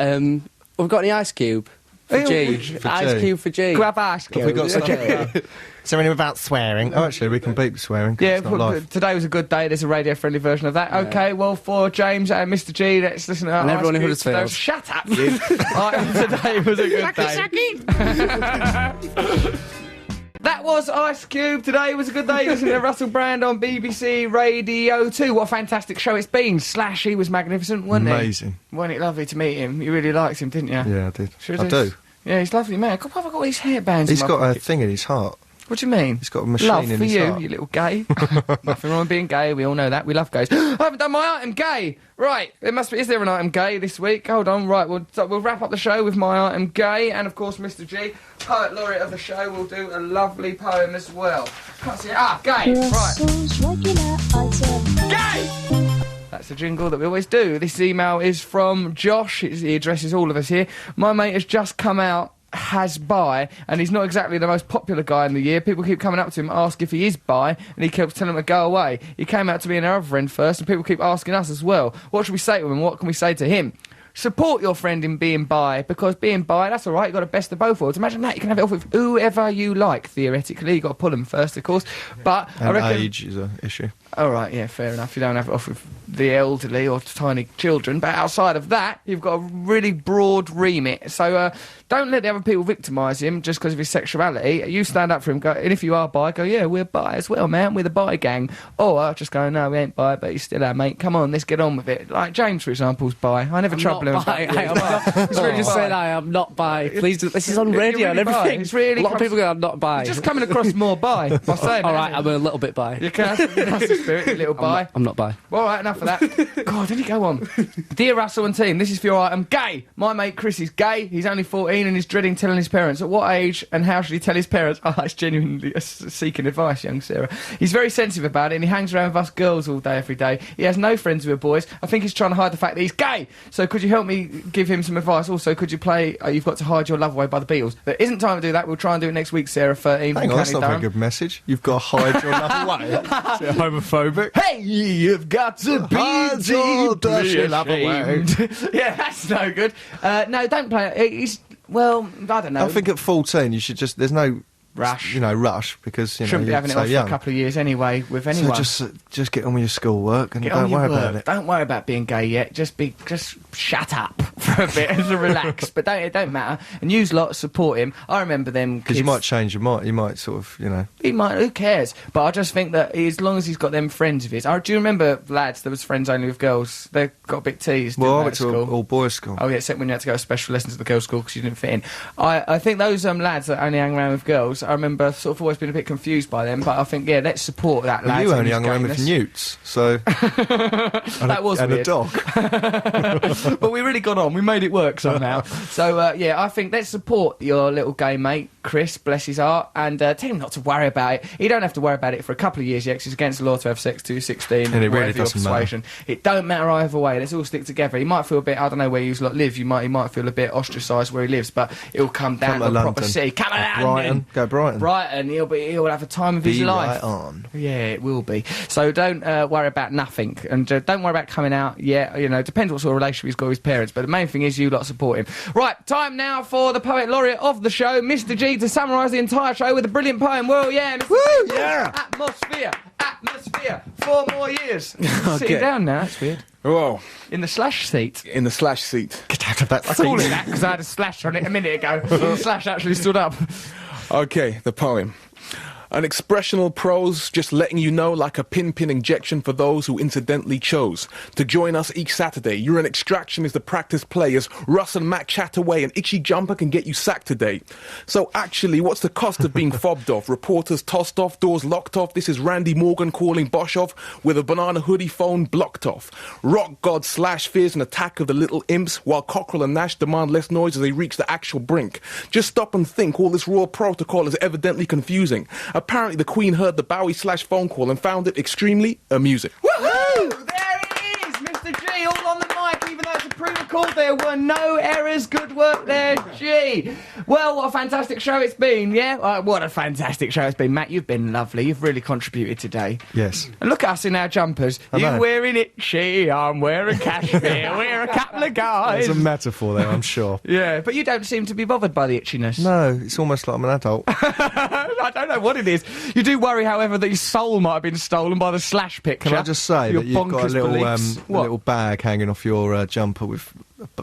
We've got any Ice Cube for Ew. G. For Ice G. Cube for G. Grab Ice Cube. Have we got stuff Okay. like that? Is there any without swearing? Oh, actually, we can beep swearing. 'cause Yeah, it's not live. today was a good day. There's a radio-friendly version of that. Okay, well, for James and Mr. G, let's listen to And Ice everyone in Cube. Huddersfield. No, shut up, you. Today was a good day. That was Ice Cube. Today was a good day. Listen to Russell Brand on BBC Radio 2. What a fantastic show it's been. Slash, he was magnificent, wasn't he? Amazing. Wasn't it lovely to meet him? You really liked him, didn't you? Yeah, I did. Should I have- do. Yeah, he's lovely, man. God, why have I got all these hairbands He's in my got a pocket? thing in his heart. What do you mean? He's got a machine Love in for his you, heart. you little gay. Nothing wrong with being gay. We all know that. We love gays. I haven't done my item gay. Right, there must be. Is there an item gay this week? Hold on. Right, we'll wrap up the show with my item gay, and of course, Mr. G, poet laureate of the show, will do a lovely poem as well. Can't see it. Gay. Right. Gay. That's the jingle that we always do. This email is from Josh. He addresses all of us here. My mate has just come out has bi, and he's not exactly the most popular guy in the year. People keep coming up to him, ask if he is bi, and he keeps telling them to go away. He came out to me and our other friend first, and people keep asking us as well. What should we say to him, and what can we say to him? Support your friend in being bi, because being bi, that's all right. You've got the best of both worlds. Imagine that. You can have it off with whoever you like, theoretically. You've got to pull them first, of course. But And I reckon... age is an issue. All right, yeah, fair enough. You don't have it off with the elderly or tiny children. But outside of that, you've got a really broad remit. So don't let the other people victimise him just because of his sexuality. You stand up for him, go, and if you are bi, go, yeah, we're bi as well, man. We're the bi gang. Or just go, no, we ain't bi, but he's still our mate. Come on, let's get on with it. Like James, for example, is bi. I never trouble him. He's really just saying I am not bi. Please do. This is on radio really and everything. bi. It's really a lot of people go, I'm not bi. Just coming across more bi by saying All that, right, isn't I'm a little bit bi. it? You can. That's the spirit, you little bi. I'm not bi. All right, enough of that. God, did he go on? Dear Russell and team, this is for your item. Gay. My mate Chris is gay. He's only 14 and is dreading telling his parents. At what age and how should he tell his parents? Oh, it's genuinely seeking advice, young Sarah. He's very sensitive about it and he hangs around with us girls all day, every day. He has no friends who are boys. I think he's trying to hide the fact that he's gay. So could you help me give him some advice? Also, could you play You've Got to Hide Your Love Away by the Beatles? There isn't time to do that. We'll try and do it next week, Sarah, 13. Hang on, that's not a very good message. You've got to hide your love away. Is it homophobic? Hey, you've got to Hide your dirty love away. Yeah, that's no good. No, don't play it. He's, well, I don't know. I think at 14 you should just... There's no... Rush. Rush, because, Shouldn't be you're having it so off for young. a couple of years anyway, with anyone. So just get on with your schoolwork and Get on don't your worry work. about it. Don't worry about being gay yet. Just shut up for a bit and relax. But it don't matter. And use lot, support him. I remember them Because you kids- might change your mind. You might sort of, He might. Who cares? But I just think that as long as he's got them friends of his. Do you remember lads? There was friends only with girls. They got a bit teased. Well, I didn't went they, to at an school? all-boys school. Oh yeah, except when you had to go to special lessons at the girls' school because you didn't fit in. I think those lads that only hang around with girls, I remember sort of always been a bit confused by them. But I think let's support that lad. Well, you in only his hung around with gayness. newts, so... That was and weird. a dog. But we really got on. We made it work somehow. So I think let's support your little gay mate Chris, bless his heart, and tell him not to worry about it. He don't have to worry about it for a couple of years yet, 'cause it's against the law to have sex to 16. And it really whatever your doesn't matter. persuasion. It don't matter either way. Let's all stick together. He might feel a bit, I don't know where you lot live, he might feel a bit ostracised where he lives, but it'll come down Come to to a proper London. city. Come on, Brighton. London. Go Brighton. Brighton, he'll have a time of his Be life. right on. Yeah, it will be. So don't worry about nothing, and don't worry about coming out yet. Depends what sort of relationship he's got with his parents, but the main thing is you lot support him. Right, time now for the poet laureate of the show, Mr. G, to summarise the entire show with a brilliant poem. Well, yeah, Mr. G. yeah. Atmosphere. 4 more years. Okay. Sitting down now, that's weird. Whoa, In the slash seat. in the slash seat. Get out of that I call it that because I had a slash on it a minute ago. The slash actually stood up. Okay, the poem. An expressional prose just letting you know like a pin injection for those who incidentally chose to join us each Saturday. Urine extraction is the practice play as Russ and Mac chat away. An itchy jumper can get you sacked today. So actually, what's the cost of being fobbed off? Reporters tossed off, doors locked off. This is Randy Morgan calling Bosch off with a banana hoodie phone blocked off. Rock God Slash fears an attack of the little imps while Cockrell and Nash demand less noise as they reach the actual brink. Just stop and think. All this raw protocol is evidently confusing. Apparently the Queen heard the Bowie/slash phone call and found it extremely amusing. Woohoo! There it is, Mr. G, all on the mic, even though it's a pre-record. There were no errors. Good work there, G. Well, what a fantastic show it's been, yeah? What a fantastic show it's been. Matt, you've been lovely. You've really contributed today. Yes. And look at us in our jumpers. You know. wearing itchy, I'm wearing cashmere. We're a couple of guys. There's a metaphor there, I'm sure. Yeah, but you don't seem to be bothered by the itchiness. No, it's almost like I'm an adult. I don't know what it is. You do worry, however, that your soul might have been stolen by the slash picture. Can I just say Your that you've got a bonkers little, beliefs. a What? little bag hanging off your jumper with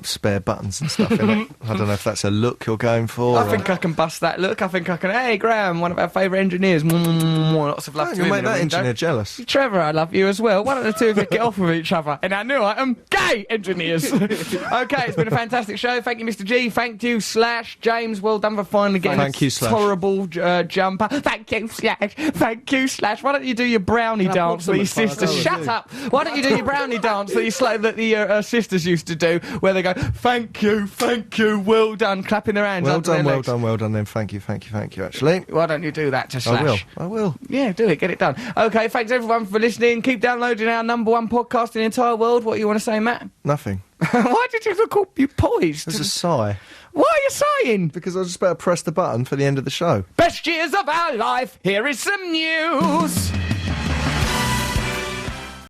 spare buttons and stuff in it. I don't know if that's a look you're going for. I think I can bust that look. I think I can. Hey, Graham, one of our favourite engineers. Lots of love to you'll him make in the that window. engineer jealous. Trevor, I love you as well. Why don't the two of you get off with each other? And our new item, gay engineers. Okay, it's been a fantastic show. Thank you, Mr. G. Thank you, Slash. James, well done for finally getting Thank a you, Slash. tolerable jumper. Thank you, Slash. Thank you, Slash. Why don't you do your brownie Can I plug dance that your something before I sisters... go? Shut up! Why don't you do your brownie dance that the sisters used to do, where they go, thank you, well done, clapping their hands Well under their done, well legs. done, well done then. Thank you, actually. Why don't you do that to Slash? I will. Yeah, do it. Get it done. Okay, thanks everyone for listening. Keep downloading our #1 podcast in the entire world. What do you want to say, Matt? Nothing. Why did you look all you poised? There's a sigh. Why are you saying? Because I just better press the button for the end of the show. Best years of our life. Here is some news.